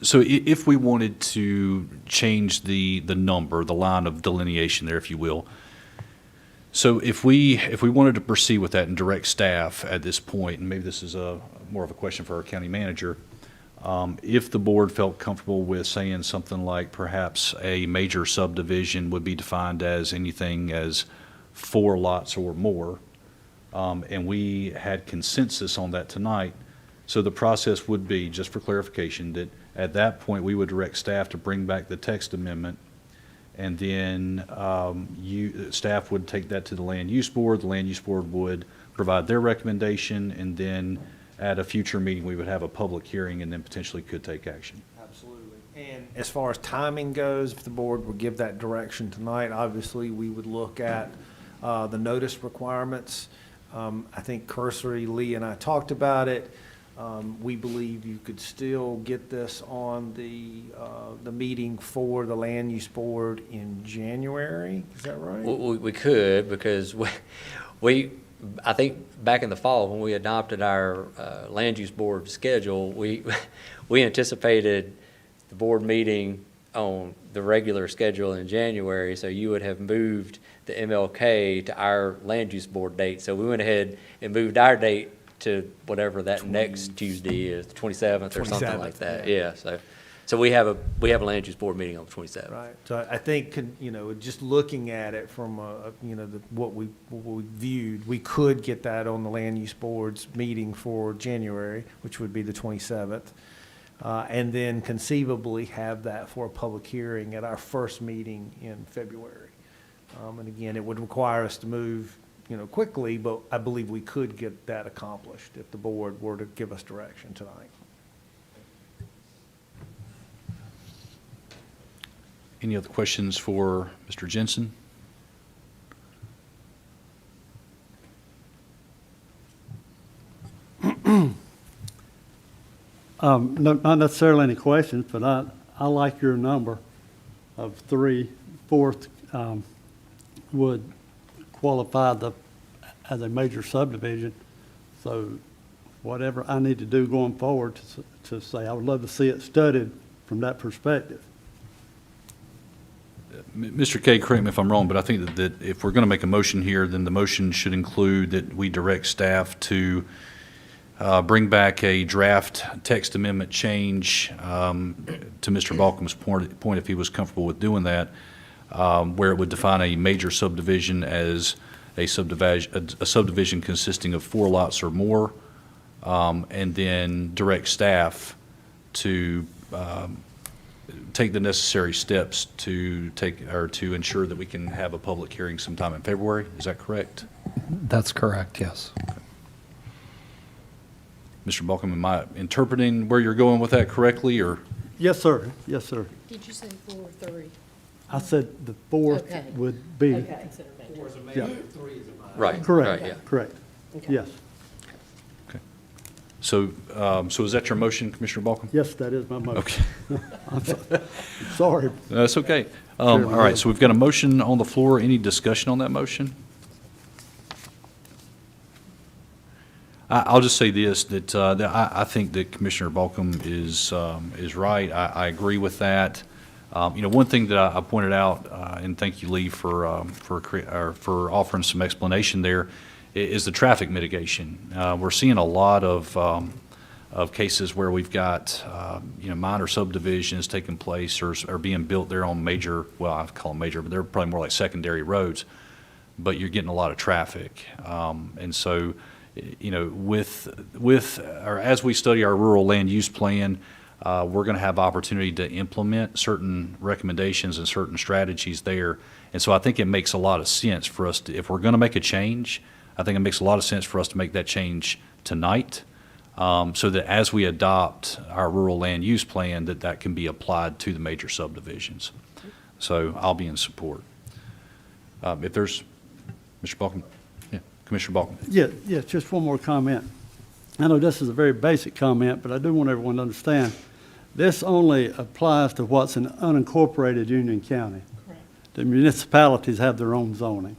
if we wanted to change the number, the line of delineation there, if you will, so if we wanted to proceed with that and direct staff at this point, and maybe this is more of a question for our county manager, if the board felt comfortable with saying something like perhaps a major subdivision would be defined as anything as 4 lots or more, and we had consensus on that tonight, so the process would be, just for clarification, that at that point, we would direct staff to bring back the text amendment, and then staff would take that to the Land Use Board. The Land Use Board would provide their recommendation, and then at a future meeting, we would have a public hearing and then potentially could take action. Absolutely. And as far as timing goes, if the board would give that direction tonight, obviously, we would look at the notice requirements. I think cursory, Lee and I talked about it. We believe you could still get this on the meeting for the Land Use Board in January. Is that right? We could, because I think back in the fall when we adopted our Land Use Board schedule, we anticipated the board meeting on the regular schedule in January, so you would have moved the MLK to our Land Use Board date. So we went ahead and moved our date to whatever that next Tuesday is, the 27th or something like that. Yeah. So we have a Land Use Board meeting on the 27th. Right. So I think, just looking at it from what we viewed, we could get that on the Land Use Board's meeting for January, which would be the 27th, and then conceivably have that for a public hearing at our first meeting in February. And again, it would require us to move quickly, but I believe we could get that accomplished if the board were to give us direction tonight. Any other questions for Mr. Jensen? Not necessarily any questions, but I like your number of 3/4 would qualify as a major subdivision. So whatever I need to do going forward to say, I would love to see it studied from that perspective. Mr. Kay, correct me if I'm wrong, but I think that if we're going to make a motion here, then the motion should include that we direct staff to bring back a draft text amendment change to Mr. Balcom's point, if he was comfortable with doing that, where it would define a major subdivision as a subdivision consisting of 4 lots or more, and then direct staff to take the necessary steps to ensure that we can have a public hearing sometime in February. Is that correct? That's correct, yes. Mr. Balcom, am I interpreting where you're going with that correctly, or? Yes, sir. Yes, sir. Did you say 4 or 3? I said the 4th Okay. would be. Okay. 4 is a major, Yeah. 3 is a minor. Right. Correct, Right, yeah. correct. Okay. Yes, So is that your motion, Commissioner Balcom? yes, that is my motion. Okay. I'm sorry. That's okay. All right, so we've got a motion on the floor. Any discussion on that motion? I'll just say this, that I think that Commissioner Balcom is right. I agree with that. One thing that I pointed out, and thank you, Lee, for offering some explanation there, is the traffic mitigation. We're seeing a lot of cases where we've got minor subdivisions taking place or being built there on major, well, I call them major, but they're probably more like secondary roads, but you're getting a lot of traffic. And so, as we study our rural land use plan, we're going to have opportunity to implement certain recommendations and certain strategies there. And so I think it makes a lot of sense for us to, if we're going to make a change, I think it makes a lot of sense for us to make that change tonight, so that as we adopt our rural land use plan, that can be applied to the major subdivisions. So I'll be in support. If there's, Mr. Balkin, yeah, Commissioner Balkin. Yeah, just one more comment. I know this is a very basic comment, but I do want everyone to understand, this only applies to what's in unincorporated Union County. Correct. The municipalities have their own zoning.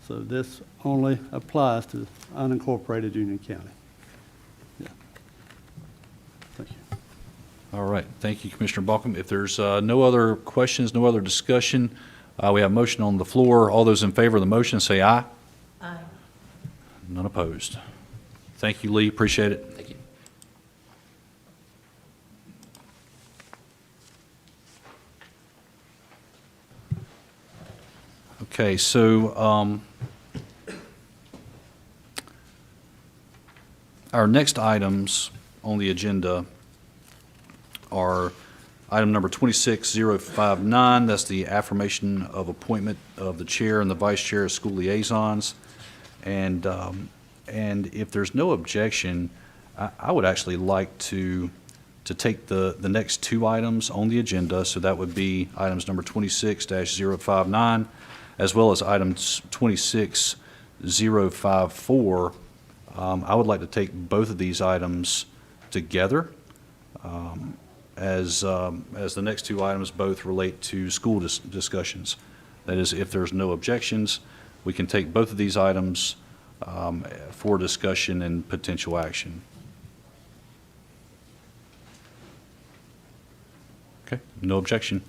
So this only applies to unincorporated Union County. Yeah. Thank you. All right, thank you, Commissioner Balkin. If there's no other questions, no other discussion, we have a motion on the floor. All those in favor of the motion say aye. Aye. None opposed. Thank you, Lee, appreciate it. Thank you. Okay, so our next items on the agenda are item number 26059. That's the affirmation of appointment of the chair and the vice chair as school liaisons. And if there's no objection, I would actually like to take the next two items on the agenda. So that would be items number 26-059, as well as items 26054. I would like to take both of these items together, as the next two items both relate to school discussions. That is, if there's no objections, we can take both of these items for discussion and potential action. Okay, no objection.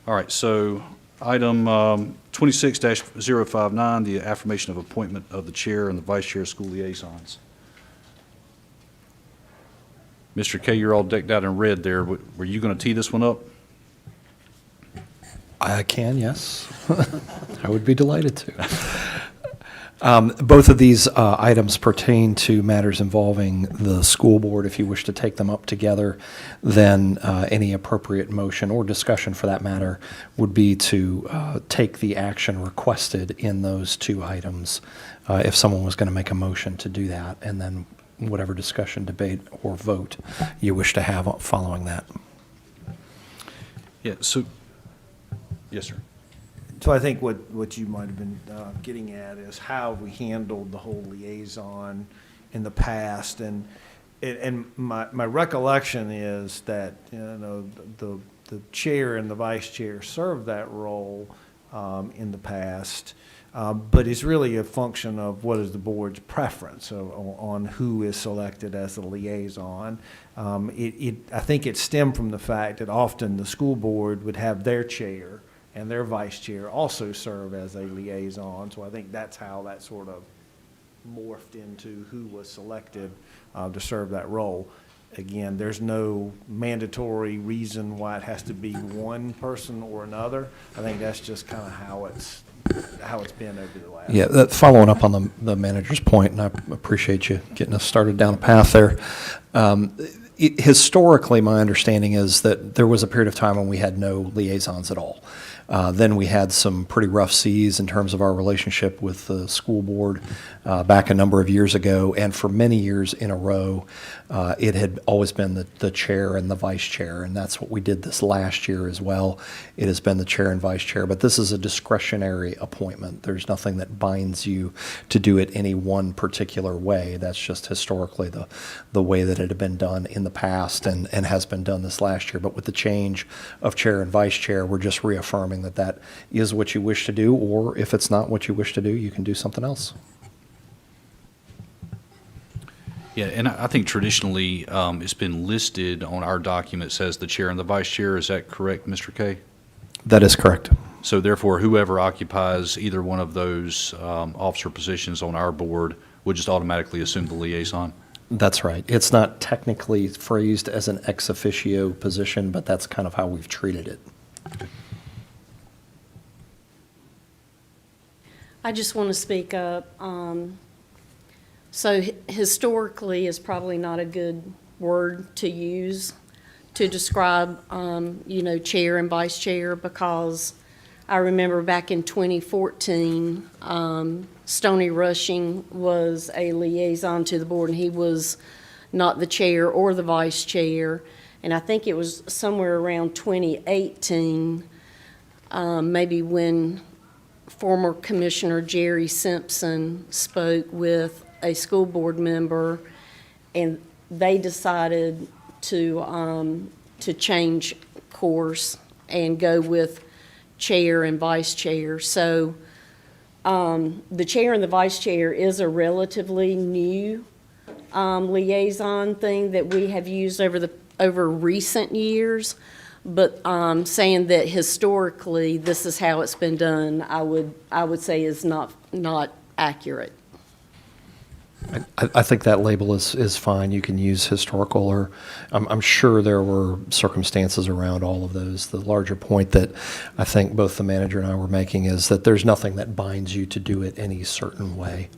All right, so item 26-059, the affirmation of appointment of the chair and the vice chair of school liaisons. Mr. K, you're all decked out in red there. Were you going to tee this one up? I can, yes. I would be delighted to. Both of these items pertain to matters involving the school board. If you wish to take them up together, then any appropriate motion or discussion for that matter would be to take the action requested in those two items, if someone was going to make a motion to do that, and then whatever discussion, debate, or vote you wish to have following that. Yeah, so, yes, sir. So I think what you might have been getting at is how we handled the whole liaison in the past. And my recollection is that, the chair and the vice chair served that role in the past. But it's really a function of what is the board's preference on who is selected as the liaison. I think it stemmed from the fact that often the school board would have their chair and their vice chair also serve as a liaison. So I think that's how that sort of morphed into who was selected to serve that role. Again, there's no mandatory reason why it has to be one person or another. I think that's just kind of how it's been over the last. Yeah, following up on the manager's point, and I appreciate you getting us started down a path there. Historically, my understanding is that there was a period of time when we had no liaisons at all. Then we had some pretty rough seas in terms of our relationship with the school board back a number of years ago, and for many years in a row, it had always been the chair and the vice chair, and that's what we did this last year as well. It has been the chair and vice chair, but this is a discretionary appointment. There's nothing that binds you to do it any one particular way. That's just historically the way that it had been done in the past and has been done this last year. But with the change of chair and vice chair, we're just reaffirming that is what you wish to do, or if it's not what you wish to do, you can do something else. Yeah, and I think traditionally it's been listed on our documents as the chair and the vice chair. Is that correct, Mr. K? That is correct. So therefore, whoever occupies either one of those officer positions on our board would just automatically assume the liaison? That's right. It's not technically phrased as an ex officio position, but that's kind of how we've treated it. I just want to speak up. So historically is probably not a good word to use to describe, chair and vice chair, because I remember back in 2014, Stoney Rushing was a liaison to the board, and he was not the chair or the vice chair. And I think it was somewhere around 2018, maybe when former Commissioner Jerry Simpson spoke with a school board member, and they decided to change course and go with chair and vice chair. So the chair and the vice chair is a relatively new liaison thing that we have used over recent years. But saying that historically this is how it's been done, I would say is not accurate. I think that label is fine. You can use historical, or I'm sure there were circumstances around all of those. The larger point that I think both the manager and I were making is that there's nothing that binds you to do it any certain way.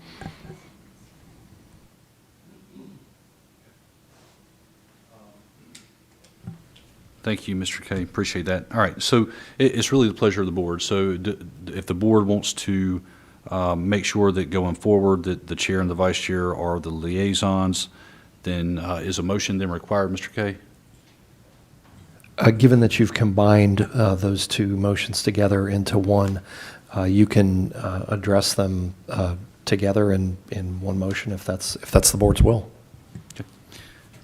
Thank you, Mr. Kay. Appreciate that. All right, so it's really the pleasure of the board. So if the board wants to make sure that going forward that the chair and the vice chair are the liaisons, then is a motion then required, Mr. Kay? Given that you've combined those two motions together into one, you can address them together in one motion if that's the board's will. Okay.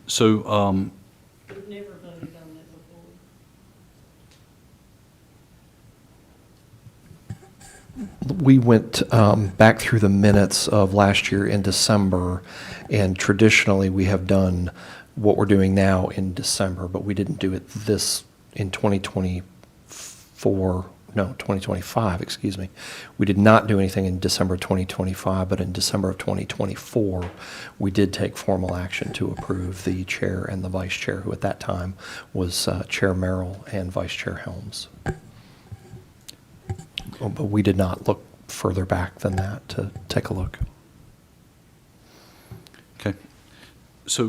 So we went back through the minutes of last year in December, and traditionally we have done what we're doing now in December, but we didn't do it this in 2025, excuse me. We did not do anything in December 2025, but in December of 2024, we did take formal action to approve the chair and the vice chair, who at that time was Chair Merrill and Vice Chair Helms. But we did not look further back than that to take a look. Okay. So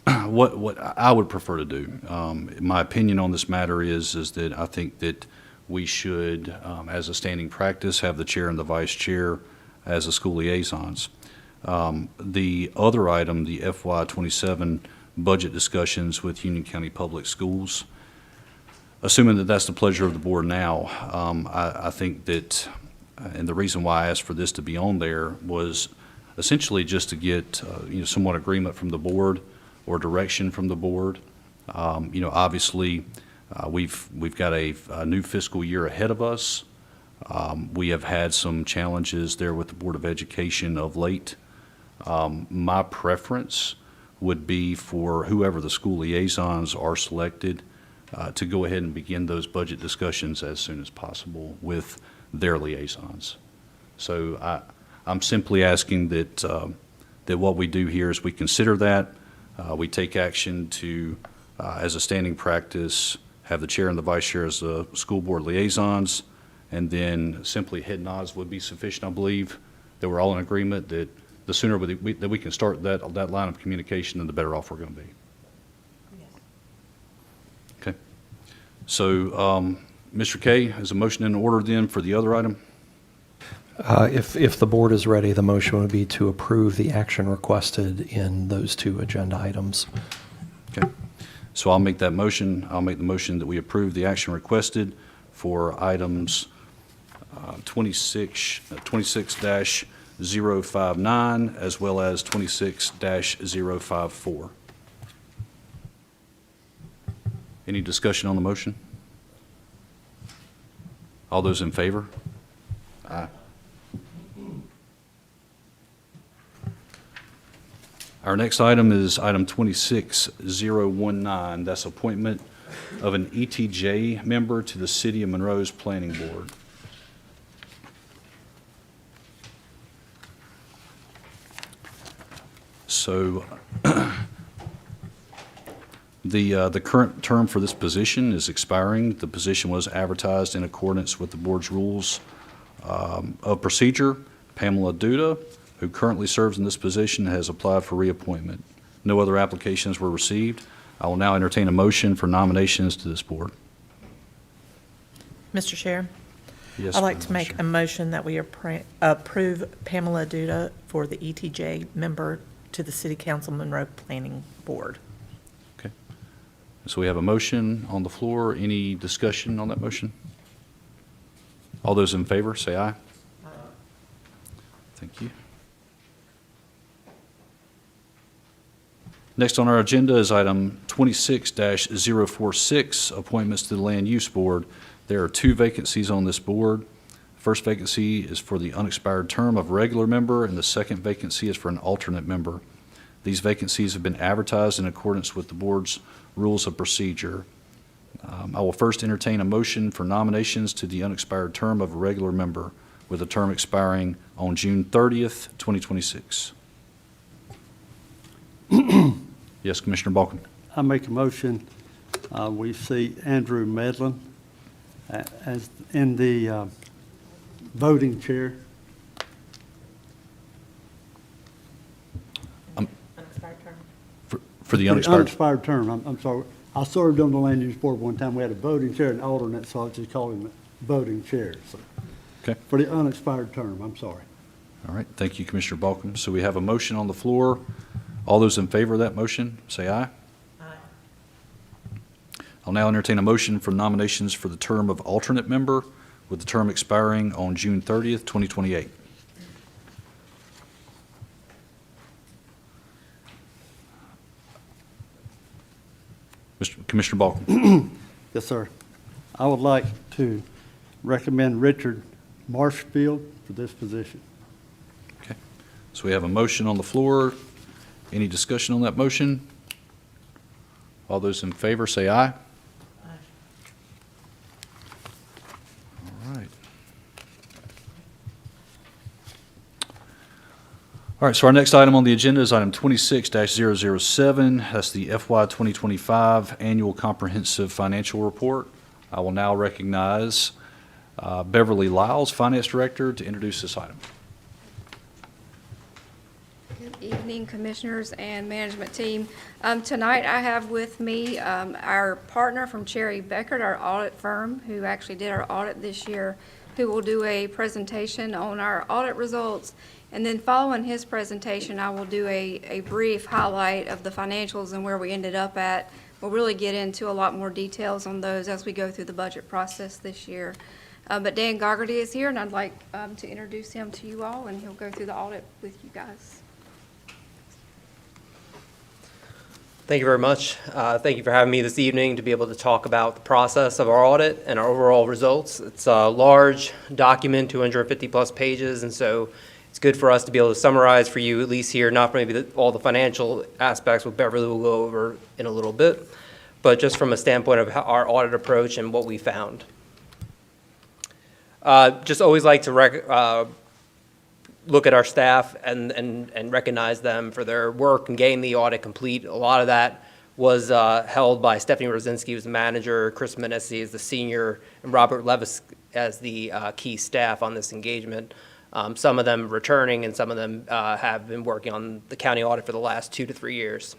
what I would prefer to do, my opinion on this matter is that I think that we should, as a standing practice, have the chair and the vice chair as the school liaisons. The other item, the FY27 budget discussions with Union County Public Schools, assuming that that's the pleasure of the board now, I think that, and the reason why I asked for this to be on there was essentially just to get, somewhat agreement from the board or direction from the board. Obviously, we've got a new fiscal year ahead of us. We have had some challenges there with the Board of Education of late. My preference would be for whoever the school liaisons are selected to go ahead and begin those budget discussions as soon as possible with their liaisons. So I'm simply asking that what we do here is we consider that, we take action to, as a standing practice, have the chair and the vice chair as the school board liaisons, and then simply head nods would be sufficient, I believe, that we're all in agreement that the sooner that we can start that line of communication, then the better off we're going to be. Okay. So, Mr. Kay, is a motion in order then for the other item? If the board is ready, the motion would be to approve the action requested in those two agenda items. Okay. So I'll make that motion. I'll make the motion that we approve the action requested for items 26-059 as well as 26-054. Any discussion on the motion? All those in favor? Aye. Our next item is item 26-019. That's appointment of an ETJ member to the City of Monroe's Planning Board. So the current term for this position is expiring. The position was advertised in accordance with the board's rules of procedure. Pamela Duda, who currently serves in this position, has applied for reappointment. No other applications were received. I will now entertain a motion for nominations to this board. Mr. Chair? Yes, I'd like to Madam make a motion that we approve Pamela Duda for the ETJ member to the City Council Monroe Planning Board. Okay. So we have a motion on the floor. Any discussion on that motion? All those in favor, say aye. Thank you. Next on our agenda is item 26-046, appointments to the Land Use Board. There are 2 vacancies on this board. First vacancy is for the unexpired term of regular member, and the second vacancy is for an alternate member. These vacancies have been advertised in accordance with the board's rules of procedure. I will first entertain a motion for nominations to the unexpired term of a regular member, with a term expiring on June 30th, 2026. Yes, Commissioner Balkin. I make a motion, we see Andrew Medlin as in the voting chair. For the unexpired. Unexpired term, I'm sorry. I served on the Land Use Board one time. We had a voting chair and alternate, so I just called him a voting chair. So, Okay. for the unexpired term, I'm sorry. All right, thank you, Commissioner Balkin. So we have a motion on the floor. All those in favor of that motion, say aye. Aye. I'll now entertain a motion for nominations for the term of alternate member, with the term expiring on June 30th, 2028. Commissioner Balkin. Yes, sir. I would like to recommend Richard Marshfield for this position. Okay. So we have a motion on the floor. Any discussion on that motion? All those in favor say aye. All right. All right, so our next item on the agenda is item 26-007. That's the FY 2025 Annual Comprehensive Financial Report. I will now recognize Beverly Lyles, Finance Director, to introduce this item. Good evening, Commissioners and management team. Tonight I have with me our partner from Cherry Beckert, our audit firm, who actually did our audit this year, who will do a presentation on our audit results. And then following his presentation, I will do a brief highlight of the financials and where we ended up at. We'll really get into a lot more details on those as we go through the budget process this year. But Dan Gargety is here, and I'd like to introduce him to you all, and he'll go through the audit with you guys. Thank you very much. Thank you for having me this evening to be able to talk about the process of our audit and our overall results. It's a large document, 250 plus pages, and so it's good for us to be able to summarize for you, at least here, not maybe all the financial aspects, what Beverly will go over in a little bit, but just from a standpoint of how our audit approach and what we found. Just always like to look at our staff and recognize them for their work and getting the audit complete. A lot of that was held by Stephanie Rosinski, who's the manager, Chris Manessi as the senior, and Robert Levis as the key staff on this engagement. Some of them returning, and some of them have been working on the county audit for the last 2 to 3 years.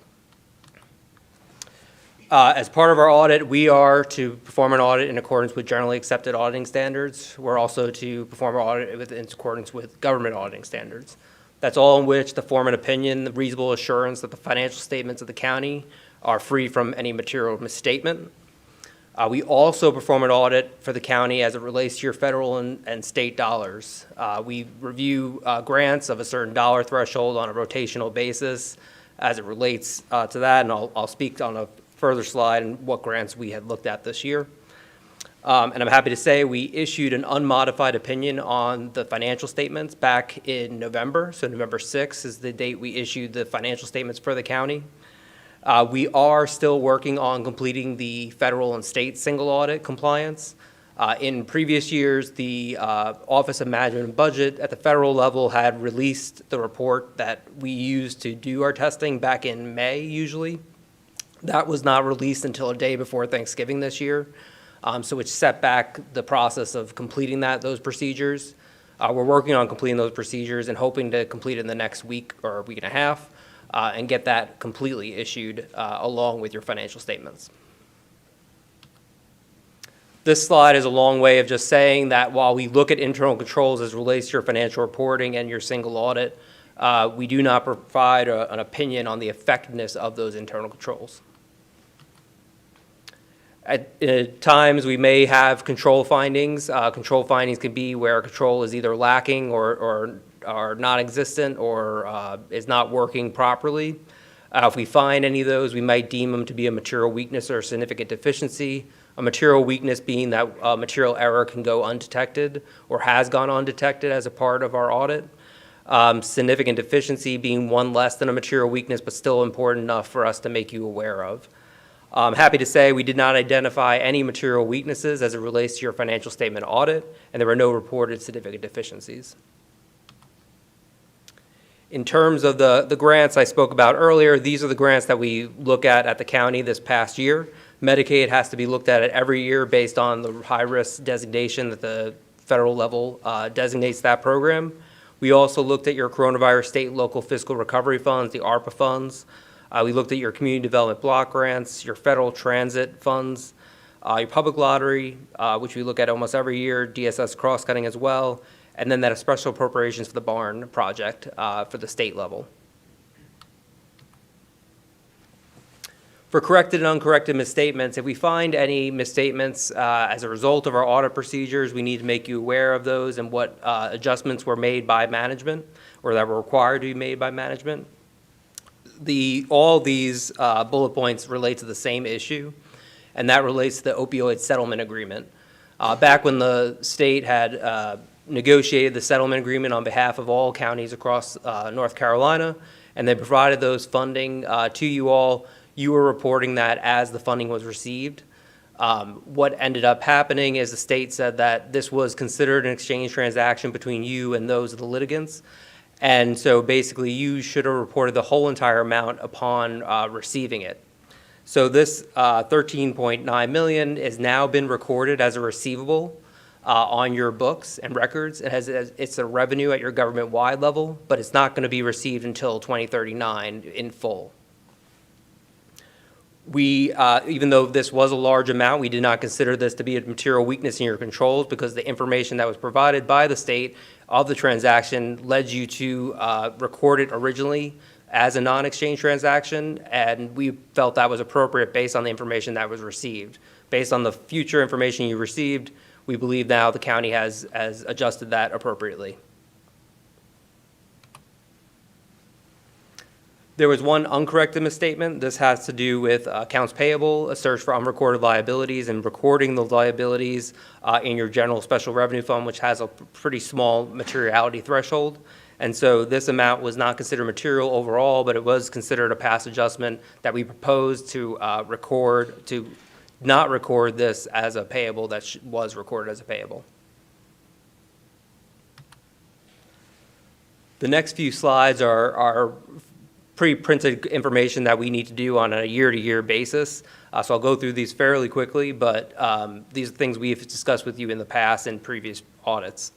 As part of our audit, we are to perform an audit in accordance with generally accepted auditing standards. We're also to perform our audit in accordance with government auditing standards. That's all in which to form an opinion, the reasonable assurance that the financial statements of the county are free from any material misstatement. We also perform an audit for the county as it relates to your federal and state dollars. We review grants of a certain dollar threshold on a rotational basis as it relates to that, and I'll speak on a further slide and what grants we had looked at this year. And I'm happy to say we issued an unmodified opinion on the financial statements back in November. So November 6th is the date we issued the financial statements for the county. We are still working on completing the federal and state single audit compliance. In previous years, the Office of Management and Budget at the federal level had released the report that we used to do our testing back in May usually. That was not released until a day before Thanksgiving this year, so it set back the process of completing those procedures. We're working on completing those procedures and hoping to complete it in the next week or a week and a half and get that completely issued along with your financial statements. This slide is a long way of just saying that while we look at internal controls as it relates to your financial reporting and your single audit, we do not provide an opinion on the effectiveness of those internal controls. At times, we may have control findings. Control findings can be where control is either lacking or non-existent or is not working properly. If we find any of those, we might deem them to be a material weakness or a significant deficiency. A material weakness being that material error can go undetected or has gone undetected as a part of our audit. Significant deficiency being one less than a material weakness, but still important enough for us to make you aware of. I'm happy to say we did not identify any material weaknesses as it relates to your financial statement audit, and there were no reported significant deficiencies. In terms of the grants I spoke about earlier, these are the grants that we look at the county this past year. Medicaid has to be looked at every year based on the high-risk designation that the federal level designates that program. We also looked at your coronavirus state and local fiscal recovery funds, the ARPA funds. We looked at your community development block grants, your federal transit funds, your public lottery, which we look at almost every year, DSS cross-cutting as well, and then that special appropriations for the barn project for the state level. For corrected and uncorrected misstatements, if we find any misstatements as a result of our audit procedures, we need to make you aware of those and what adjustments were made by management or that were required to be made by management. All these bullet points relate to the same issue, and that relates to the opioid settlement agreement. Back when the state had negotiated the settlement agreement on behalf of all counties across North Carolina, and they provided those funding to you all, you were reporting that as the funding was received. What ended up happening is the state said that this was considered an exchange transaction between you and those of the litigants. And so basically you should have reported the whole entire amount upon receiving it. So this $13.9 million has now been recorded as a receivable on your books and records. It's a revenue at your government-wide level, but it's not going to be received until 2039 in full. We, even though this was a large amount, we did not consider this to be a material weakness in your controls because the information that was provided by the state of the transaction led you to record it originally as a non-exchange transaction, and we felt that was appropriate based on the information that was received. Based on the future information you received, we believe now the county has adjusted that appropriately. There was one uncorrected misstatement. This has to do with accounts payable, a search for unrecorded liabilities, and recording the liabilities in your general special revenue fund, which has a pretty small materiality threshold. And so this amount was not considered material overall, but it was considered a past adjustment that we proposed to not record this as a payable that was recorded as a payable. The next few slides are pre-printed information that we need to do on a year-to-year basis. So I'll go through these fairly quickly, but these are things we've discussed with you in the past in previous audits.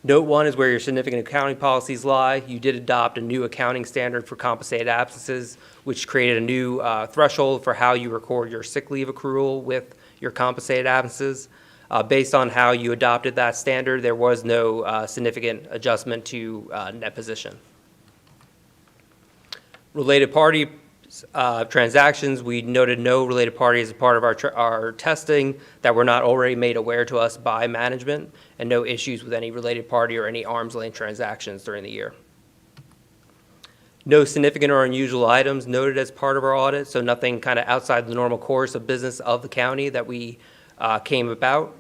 Note 1 is where your significant accounting policies lie. You did adopt a new accounting standard for compensated absences, which created a new threshold for how you record your sick leave accrual with your compensated absences. Based on how you adopted that standard, there was no significant adjustment to net position. Related party transactions, we noted no related parties as part of our testing that were not already made aware to us by management, and no issues with any related party or any arm's length transactions during the year. No significant or unusual items noted as part of our audit, so nothing kind of outside the normal course of business of the county that we came about.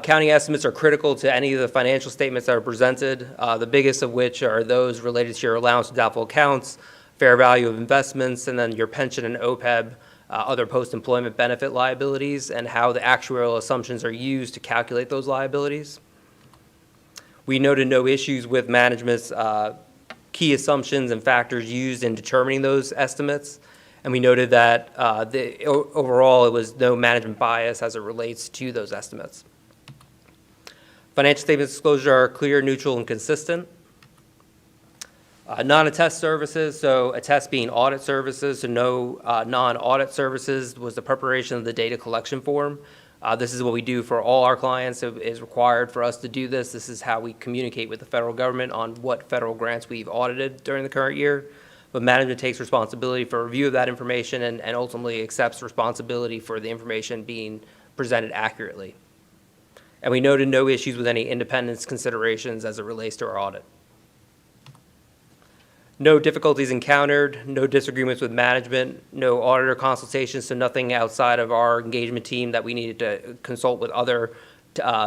County estimates are critical to any of the financial statements that are presented, the biggest of which are those related to your allowance of doubtful accounts, fair value of investments, and then your pension and OPEB, other post-employment benefit liabilities, and how the actuarial assumptions are used to calculate those liabilities. We noted no issues with management's key assumptions and factors used in determining those estimates, and we noted that overall it was no management bias as it relates to those estimates. Financial statement disclosures are clear, neutral, and consistent. Non-attest services, so attest being audit services, so no non-audit services was the preparation of the data collection form. This is what we do for all our clients. It is required for us to do this. This is how we communicate with the federal government on what federal grants we've audited during the current year. but management takes responsibility for review of that information and ultimately accepts responsibility for the information being presented accurately. And we noted no issues with any independence considerations as it relates to our audit. No difficulties encountered, no disagreements with management, no auditor consultations, so nothing outside of our engagement team that we needed to consult with other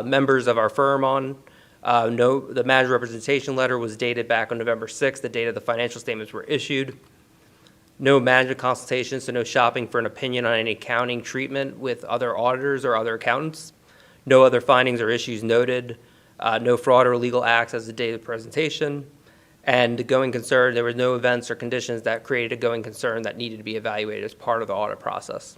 members of our firm on. The manager representation letter was dated back on November 6th, the date of the financial statements were issued. No management consultations, so no shopping for an opinion on any accounting treatment with other auditors or other accountants. No other findings or issues noted. No fraud or illegal acts as the date of the presentation. And the going concern, there were no events or conditions that created a going concern that needed to be evaluated as part of the audit process.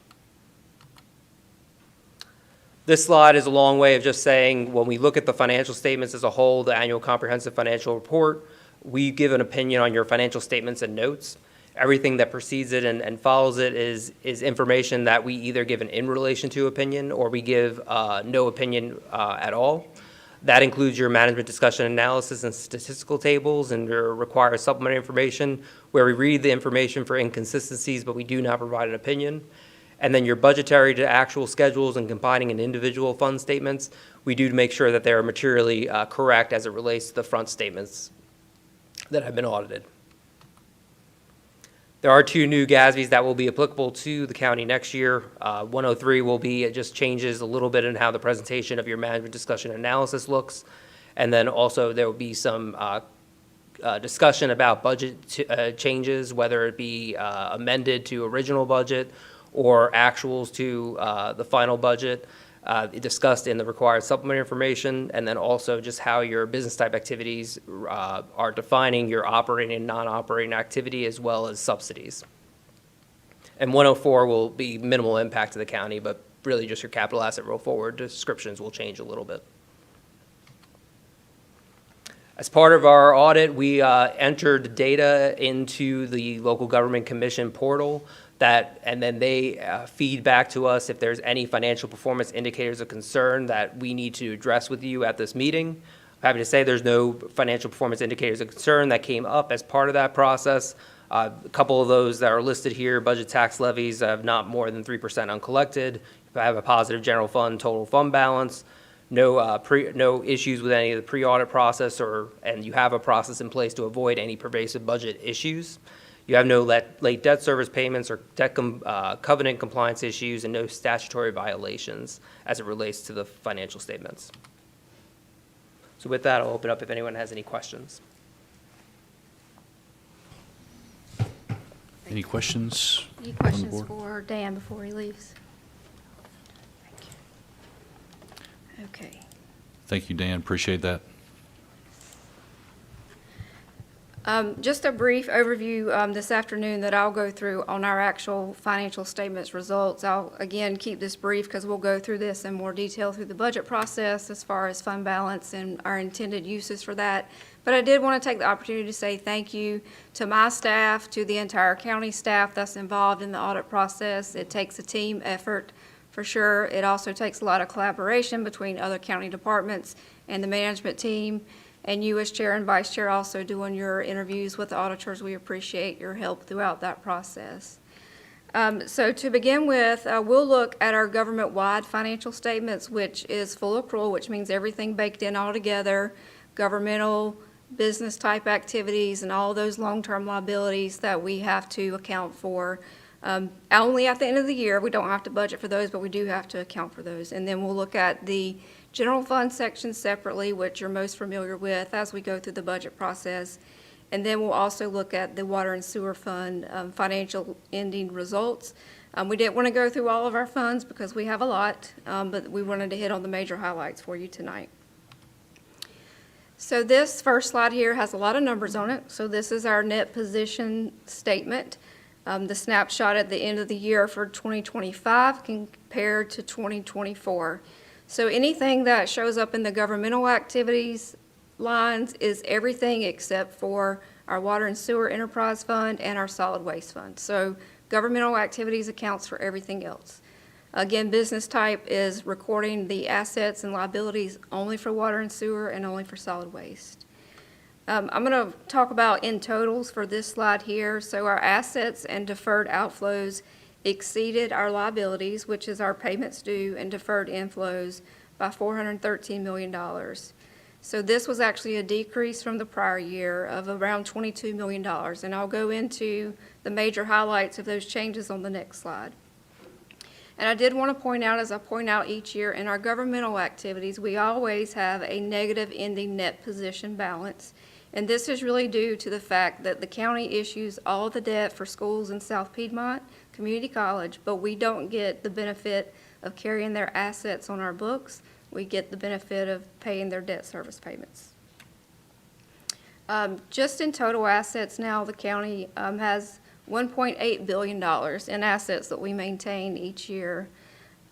This slide is a long way of just saying when we look at the financial statements as a whole, the annual comprehensive financial report, we give an opinion on your financial statements and notes. Everything that precedes it and follows it is information that we either give an in relation to opinion or we give no opinion at all. That includes your management discussion analysis and statistical tables and your required supplementary information where we read the information for inconsistencies, but we do not provide an opinion. And then your budgetary to actual schedules and combining an individual fund statements, we do to make sure that they are materially correct as it relates to the front statements that have been audited. There are 2 new GASBs that will be applicable to the county next year. 103 will be, it just changes a little bit in how the presentation of your management discussion analysis looks. And then also there will be some discussion about budget changes, whether it be amended to original budget or actuals to the final budget, discussed in the required supplementary information, and then also just how your business type activities are defining your operating and non-operating activity as well as subsidies. And 104 will be minimal impact to the county, but really just your capital asset roll forward descriptions will change a little bit. As part of our audit, we entered data into the local government commission portal and then they feed back to us if there's any financial performance indicators of concern that we need to address with you at this meeting. I'm happy to say there's no financial performance indicators of concern that came up as part of that process. A couple of those that are listed here, budget tax levies have not more than 3% uncollected. If I have a positive general fund total fund balance, no issues with any of the pre-audit process, and you have a process in place to avoid any pervasive budget issues. You have no late debt service payments or debt covenant compliance issues and no statutory violations as it relates to the financial statements. So with that, I'll open up if anyone has any questions. Any questions? Any from the questions board? for Dan before he leaves? Okay. Thank you, Dan. Appreciate that. Just a brief overview this afternoon that I'll go through on our actual financial statements results. I'll, again, keep this brief because we'll go through this in more detail through the budget process as far as fund balance and our intended uses for that. But I did want to take the opportunity to say thank you to my staff, to the entire county staff that's involved in the audit process. It takes a team effort for sure. It also takes a lot of collaboration between other county departments and the management team. And you as chair and vice chair also doing your interviews with the auditors. We appreciate your help throughout that process. So to begin with, we'll look at our government-wide financial statements, which is full accrual, which means everything baked in all together, governmental, business type activities, and all those long-term liabilities that we have to account for. Only at the end of the year, we don't have to budget for those, but we do have to account for those. And then we'll look at the general fund section separately, which you're most familiar with as we go through the budget process. And then we'll also look at the water and sewer fund financial ending results. We didn't want to go through all of our funds because we have a lot, but we wanted to hit on the major highlights for you tonight. So this first slide here has a lot of numbers on it. So this is our net position statement. The snapshot at the end of the year for 2025 compared to 2024. So anything that shows up in the governmental activities lines is everything except for our water and sewer enterprise fund and our solid waste fund. So governmental activities accounts for everything else. Again, business type is recording the assets and liabilities only for water and sewer and only for solid waste. I'm going to talk about in totals for this slide here. So our assets and deferred outflows exceeded our liabilities, which is our payments due and deferred inflows, by $413 million. So this was actually a decrease from the prior year of around $22 million. And I'll go into the major highlights of those changes on the next slide. And I did want to point out, as I point out each year, in our governmental activities, we always have a negative ending net position balance. And this is really due to the fact that the county issues all the debt for schools in South Piedmont Community College, but we don't get the benefit of carrying their assets on our books. We get the benefit of paying their debt service payments. Just in total assets now, the county has $1.8 billion in assets that we maintain each year.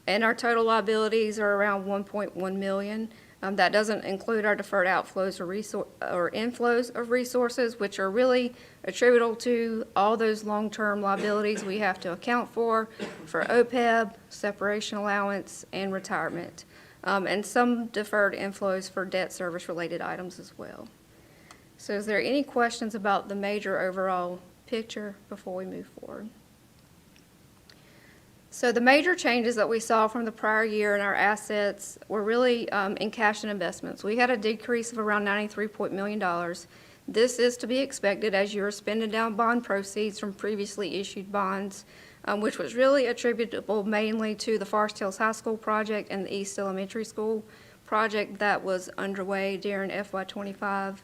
And our total liabilities are around $1.1 million. That doesn't include our deferred outflows or inflows of resources, which are really attributable to all those long-term liabilities we have to account for OPEB, separation allowance, and retirement, and some deferred inflows for debt service-related items as well. So is there any questions about the major overall picture before we move forward? So the major changes that we saw from the prior year in our assets were really in cash and investments. We had a decrease of around $93 million. This is to be expected as you are spending down bond proceeds from previously issued bonds, which was really attributable mainly to the Forest Hills High School project and the East Elementary School project that was underway during FY25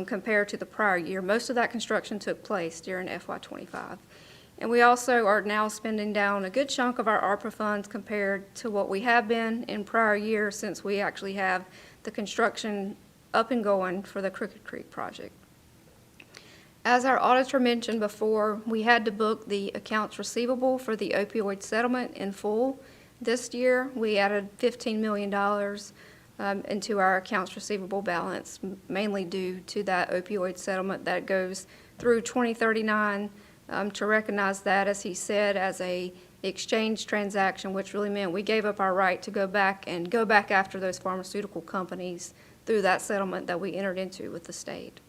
compared to the prior year. Most of that construction took place during FY25. And we also are now spending down a good chunk of our ARPA funds compared to what we have been in prior years, since we actually have the construction up and going for the Crooked Creek project. As our auditor mentioned before, we had to book the accounts receivable for the opioid settlement in full. This year, we added $15 million into our accounts receivable balance, mainly due to that opioid settlement that goes through 2039. To recognize that, as he said, as a exchange transaction, which really meant we gave up our right to go back after those pharmaceutical companies through that settlement that we entered into with the state.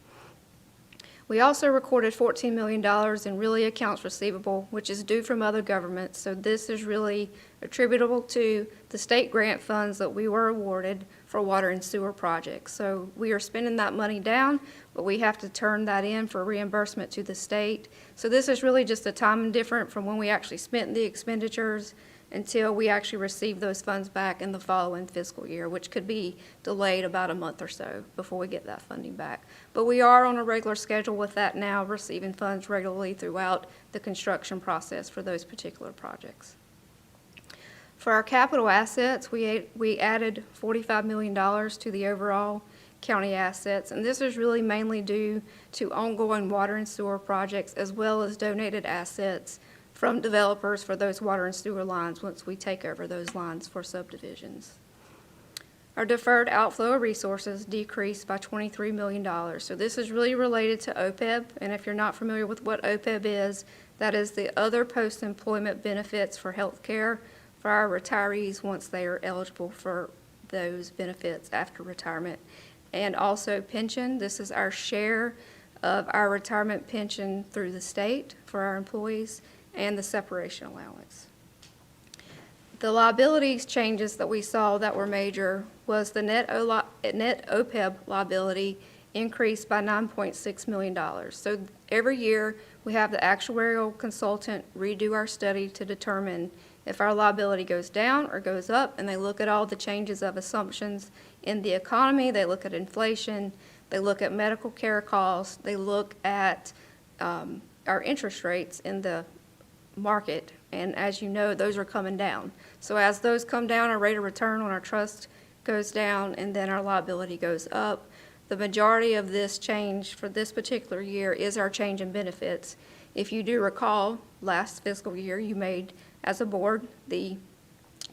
We also recorded $14 million in really accounts receivable, which is due from other governments. So this is really attributable to the state grant funds that we were awarded for water and sewer projects. So we are spending that money down, but we have to turn that in for reimbursement to the state. So this is really just a time different from when we actually spent the expenditures until we actually receive those funds back in the following fiscal year, which could be delayed about a month or so before we get that funding back. But we are on a regular schedule with that now, receiving funds regularly throughout the construction process for those particular projects. For our capital assets, we added $45 million to the overall county assets, and this is really mainly due to ongoing water and sewer projects, as well as donated assets from developers for those water and sewer lines once we take over those lines for subdivisions. Our deferred outflow of resources decreased by $23 million. So this is really related to OPEB, and if you're not familiar with what OPEB is, that is the other post-employment benefits for health care for our retirees once they are eligible for those benefits after retirement. And also pension. This is our share of our retirement pension through the state for our employees, and the separation allowance. The liabilities changes that we saw that were major was the net OPEB liability increased by $9.6 million. So every year we have the actuarial consultant redo our study to determine if our liability goes down or goes up, and they look at all the changes of assumptions in the economy. They look at inflation, they look at medical care costs, they look at our interest rates in the market, and as you know, those are coming down. So as those come down, our rate of return on our trust goes down, and then our liability goes up. The majority of this change for this particular year is our change in benefits. If you do recall, last fiscal year you made, as a board, the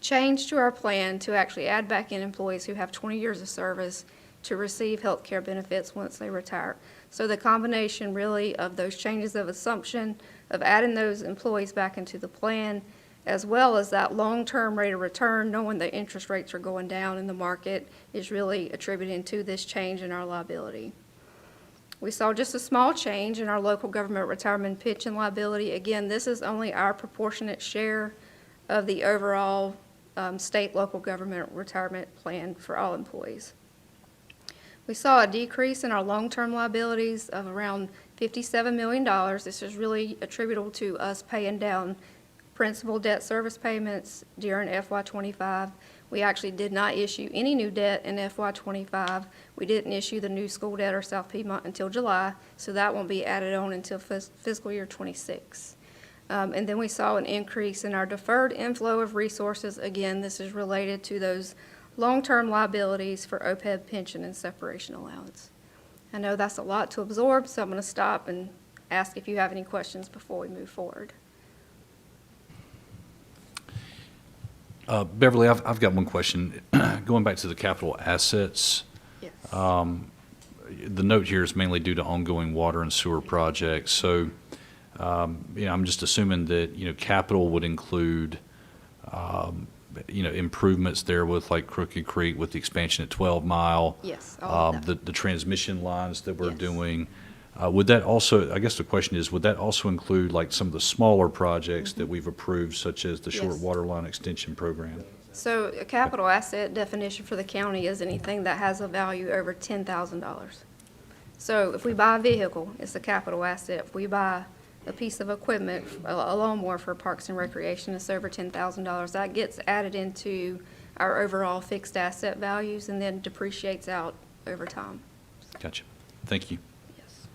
change to our plan to actually add back in employees who have 20 years of service to receive health care benefits once they retire. So the combination really of those changes of assumption, of adding those employees back into the plan, as well as that long-term rate of return, knowing that interest rates are going down in the market, is really attributing to this change in our liability. We saw just a small change in our local government retirement pension liability. Again, this is only our proportionate share of the overall state local government retirement plan for all employees. We saw a decrease in our long-term liabilities of around $57 million. This is really attributable to us paying down principal debt service payments during FY25. We actually did not issue any new debt in FY25. We didn't issue the new school debt or South Piedmont until July, so that won't be added on until fiscal year 26. And then we saw an increase in our deferred inflow of resources. Again, this is related to those long-term liabilities for OPEB pension and separation allowance. I know that's a lot to absorb, so I'm going to stop and ask if you have any questions before we move forward. Beverly, I've got one question. Going back to the capital assets, Yes. The note here is mainly due to ongoing water and sewer projects. So, I'm just assuming that, capital would include, improvements there with like Crooked Creek with the expansion at 12 Mile. Yes, all of that. The transmission lines that we're Yes. doing. Would that also, I guess the question is, would that also include like some of the smaller projects that we've approved, such as the short Yes. water line extension program? So a capital asset definition for the county is anything that has a value over $10,000. So if we buy a vehicle, it's a capital asset. If we buy a piece of equipment, a lawnmower for Parks and Recreation, it's over $10,000. That gets added into our overall fixed asset values and then depreciates out over time. Gotcha. Thank you. Yes.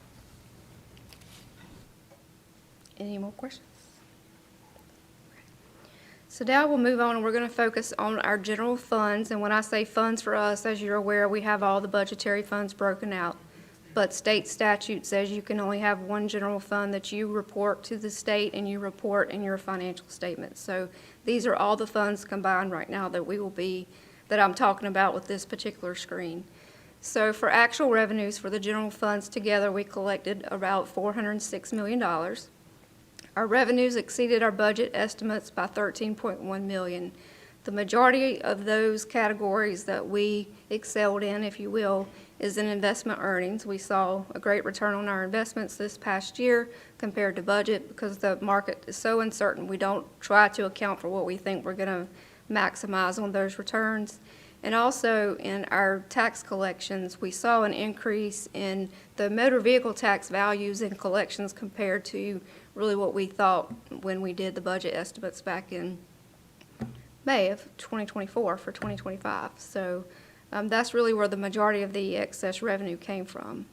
Any more questions? So now we'll move on, and we're going to focus on our general funds. And when I say funds for us, as you're aware, we have all the budgetary funds broken out. But state statute says you can only have one general fund that you report to the state and you report in your financial statements. So these are all the funds combined right now that I'm talking about with this particular screen. So for actual revenues for the general funds together, we collected about $406 million. Our revenues exceeded our budget estimates by $13.1 million. The majority of those categories that we excelled in, if you will, is in investment earnings. We saw a great return on our investments this past year compared to budget because the market is so uncertain. We don't try to account for what we think we're going to maximize on those returns. And also in our tax collections, we saw an increase in the motor vehicle tax values and collections compared to really what we thought when we did the budget estimates back in May of 2024 for 2025. So that's really where the majority of the excess revenue came from.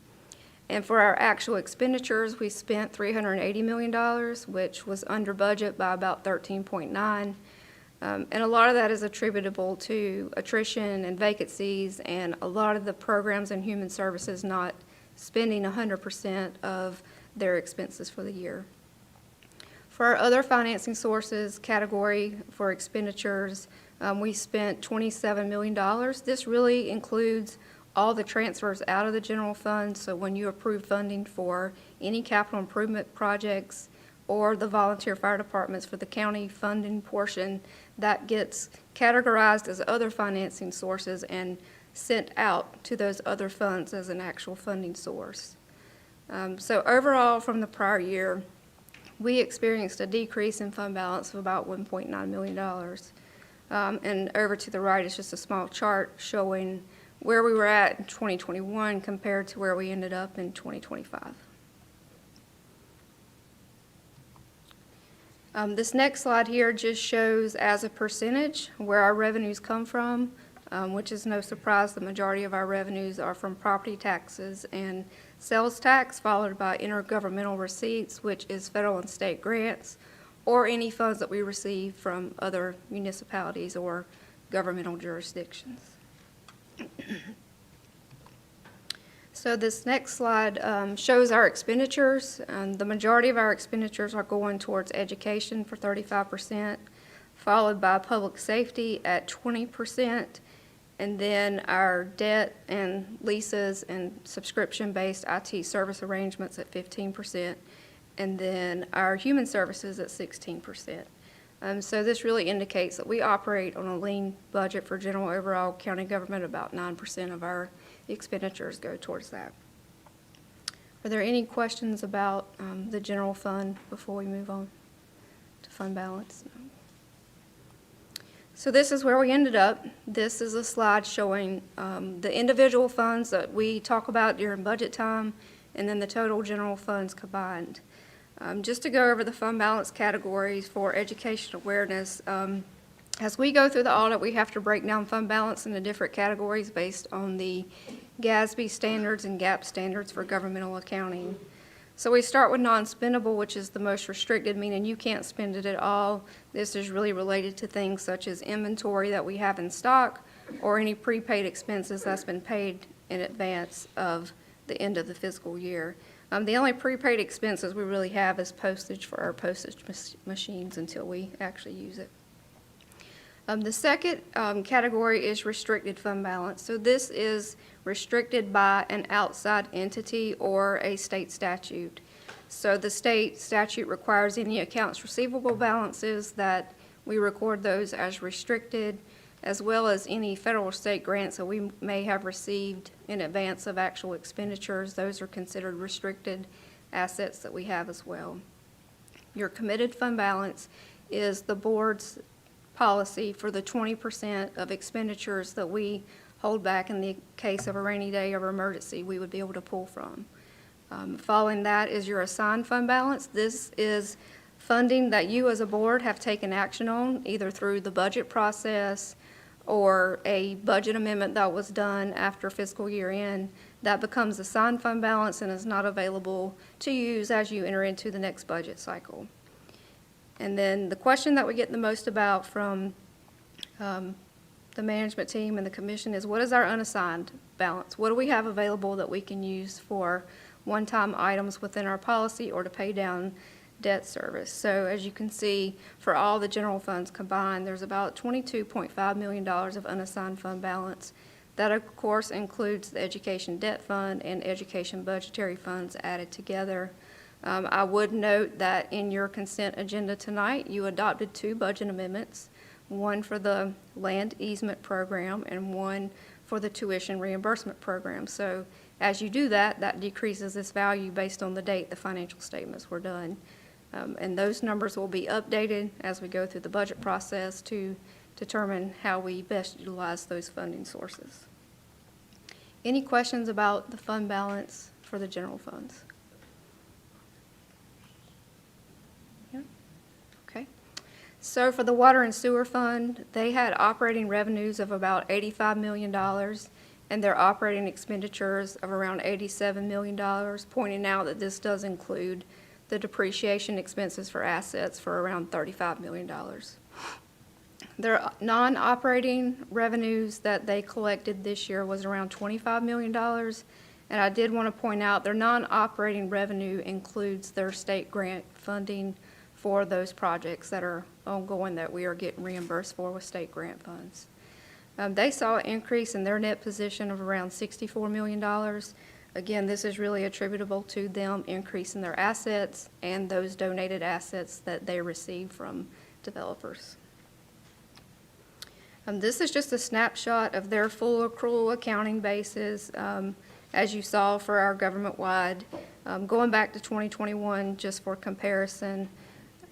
And for our actual expenditures, we spent $380 million, which was under budget by about 13.9. And a lot of that is attributable to attrition and vacancies and a lot of the programs and human services not spending 100% of their expenses for the year. For our other financing sources category for expenditures, we spent $27 million. This really includes all the transfers out of the general fund. So when you approve funding for any capital improvement projects or the volunteer fire departments for the county funding portion, that gets categorized as other financing sources and sent out to those other funds as an actual funding source. So overall, from the prior year, we experienced a decrease in fund balance of about $1.9 million. And over to the right is just a small chart showing where we were at in 2021 compared to where we ended up in 2025. This next slide here just shows as a percentage where our revenues come from, which is no surprise. The majority of our revenues are from property taxes and sales tax, followed by intergovernmental receipts, which is federal and state grants, or any funds that we receive from other municipalities or governmental jurisdictions. So this next slide shows our expenditures. The majority of our expenditures are going towards education for 35%, followed by public safety at 20%, and then our debt and leases and subscription-based IT service arrangements at 15%, and then our human services at 16%. So this really indicates that we operate on a lean budget for general overall county government. About 9% of our expenditures go towards that. Are there any questions about the general fund before we move on to fund balance? No. So this is where we ended up. This is a slide showing the individual funds that we talk about during budget time and then the total general funds combined. Just to go over the fund balance categories for education awareness, as we go through the audit, we have to break down fund balance into different categories based on the GASB standards and GAAP standards for governmental accounting. So we start with non-spendable, which is the most restricted, meaning you can't spend it at all. This is really related to things such as inventory that we have in stock or any prepaid expenses that's been paid in advance of the end of the fiscal year. The only prepaid expenses we really have is postage for our postage machines until we actually use it. The second category is restricted fund balance. So this is restricted by an outside entity or a state statute. So the state statute requires any accounts receivable balances that we record those as restricted, as well as any federal or state grants that we may have received in advance of actual expenditures. Those are considered restricted assets that we have as well. Your committed fund balance is the board's policy for the 20% of expenditures that we hold back in the case of a rainy day or emergency we would be able to pull from. Following that is your assigned fund balance. This is funding that you as a board have taken action on, either through the budget process or a budget amendment that was done after fiscal year end. That becomes assigned fund balance and is not available to use as you enter into the next budget cycle. And then the question that we get the most about from the management team and the commission is, what is our unassigned balance? What do we have available that we can use for one-time items within our policy or to pay down debt service? So as you can see, for all the general funds combined, there's about $22.5 million of unassigned fund balance. That, of course, includes the education debt fund and education budgetary funds added together. I would note that in your consent agenda tonight, you adopted 2 budget amendments, one for the land easement program and one for the tuition reimbursement program. So as you do that, that decreases this value based on the date the financial statements were done. And those numbers will be updated as we go through the budget process to determine how we best utilize those funding sources. Any questions about the fund balance for the general funds? So for the water and sewer fund, they had operating revenues of about $85 million and their operating expenditures of around $87 million, pointing out that this does include the depreciation expenses for assets for around $35 million. Their non-operating revenues that they collected this year was around $25 million. And I did want to point out their non-operating revenue includes their state grant funding for those projects that are ongoing that we are getting reimbursed for with state grant funds. They saw an increase in their net position of around $64 million. Again, this is really attributable to them increasing their assets and those donated assets that they receive from developers. This is just a snapshot of their full accrual accounting basis, as you saw for our government-wide. Going back to 2021, just for comparison,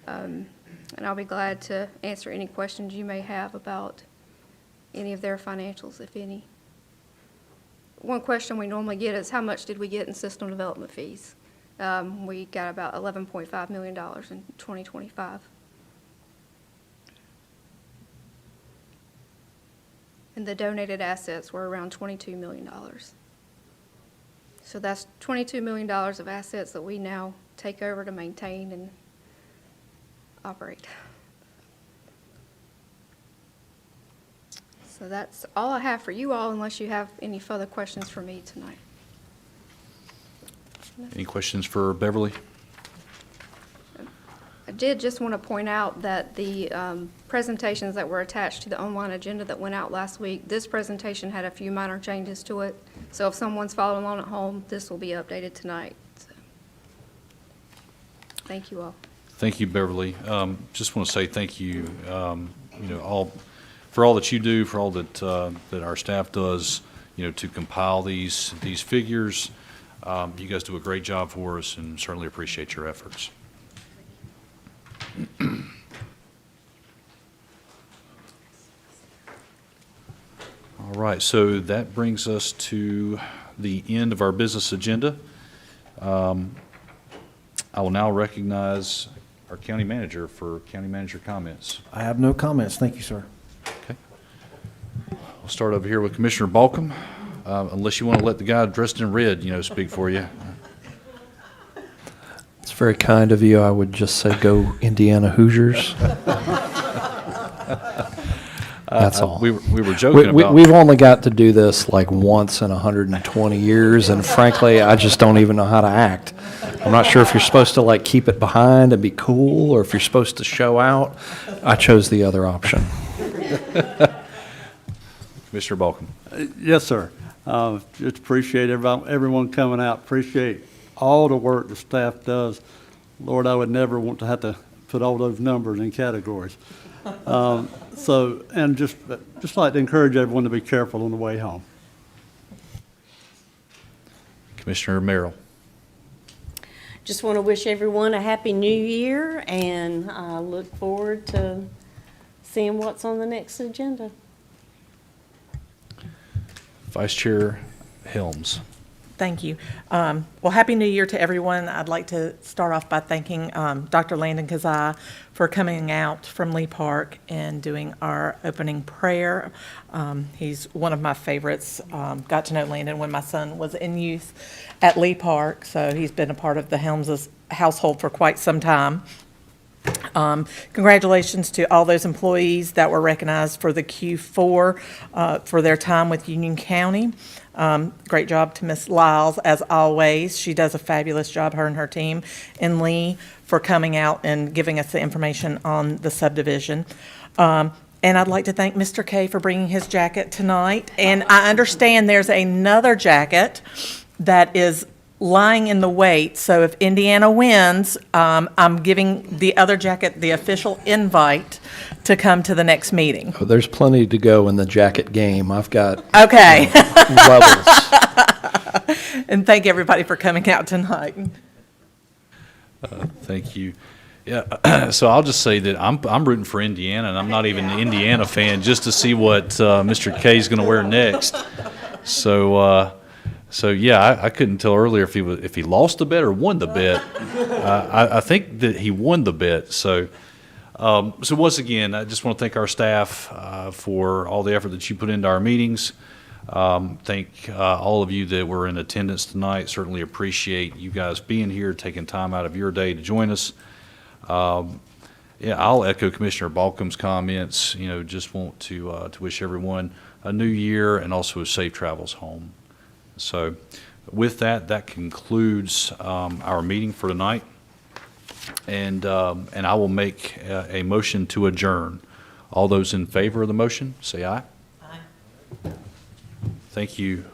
and I'll be glad to answer any questions you may have about any of their financials, if any. One question we normally get is, how much did we get in system development fees? We got about $11.5 million in 2025. And the donated assets were around $22 million. So that's $22 million of assets that we now take over to maintain and operate. So that's all I have for you all, unless you have any further questions for me tonight. Any questions for Beverly? I did just want to point out that the presentations that were attached to the online agenda that went out last week, this presentation had a few minor changes to it. So if someone's following along at home, this will be updated tonight. So, thank you all. Thank you, Beverly. Just want to say thank you, for all that you do, for all that that our staff does, to compile these figures. You guys do a great job for us and certainly appreciate your efforts. All right, so that brings us to the end of our business agenda. I will now recognize our county manager for county manager comments. I have no comments. Thank you, sir. Okay. We'll start over here with Commissioner Balcom, unless you want to let the guy dressed in red, speak for you. It's very kind of you. I would just say go Indiana Hoosiers. That's all. We were joking about. We've only got to do this like once in 120 years, and frankly, I just don't even know how to act. I'm not sure if you're supposed to like keep it behind and be cool, or if you're supposed to show out. I chose the other option. Commissioner Balcom. Yes, sir. Just appreciate everyone coming out. Appreciate all the work the staff does. Lord, I would never want to have to put all those numbers in categories. And just like to encourage everyone to be careful on the way home. Commissioner Merrill. Just want to wish everyone a happy new year, and I look forward to seeing what's on the next agenda. Vice Chair Helms. Thank you. Well, Happy New Year to everyone. I'd like to start off by thanking Dr. Landon Kazai for coming out from Lee Park and doing our opening prayer. He's one of my favorites. Got to know Landon when my son was in youth at Lee Park, so he's been a part of the Helms' household for quite some time. Congratulations to all those employees that were recognized for the Q4 for their time with Union County. Great job to Ms. Lyles, as always. She does a fabulous job, her and her team, and Lee for coming out and giving us the information on the subdivision. And I'd like to thank Mr. K for bringing his jacket tonight. And I understand there's another jacket that is lying in the wait, so if Indiana wins, I'm giving the other jacket the official invite to come to the next meeting. Oh, there's plenty to go in the jacket game. I've got Okay. levels. And thank everybody for coming out tonight. Thank you. Yeah, so I'll just say that I'm rooting for Indiana, and I'm not even an Indiana fan, just to see what Mr. K is going to wear next. So yeah, I couldn't tell earlier if he lost the bet or won the bet. I think that he won the bet. So once again, I just want to thank our staff for all the effort that you put into our meetings. Thank all of you that were in attendance tonight. Certainly appreciate you guys being here, taking time out of your day to join us. Yeah, I'll echo Commissioner Balcom's comments. Just want to wish everyone a new year and also safe travels home. So with that concludes our meeting for tonight. And I will make a motion to adjourn. All those in favor of the motion, say aye. Aye. Thank you.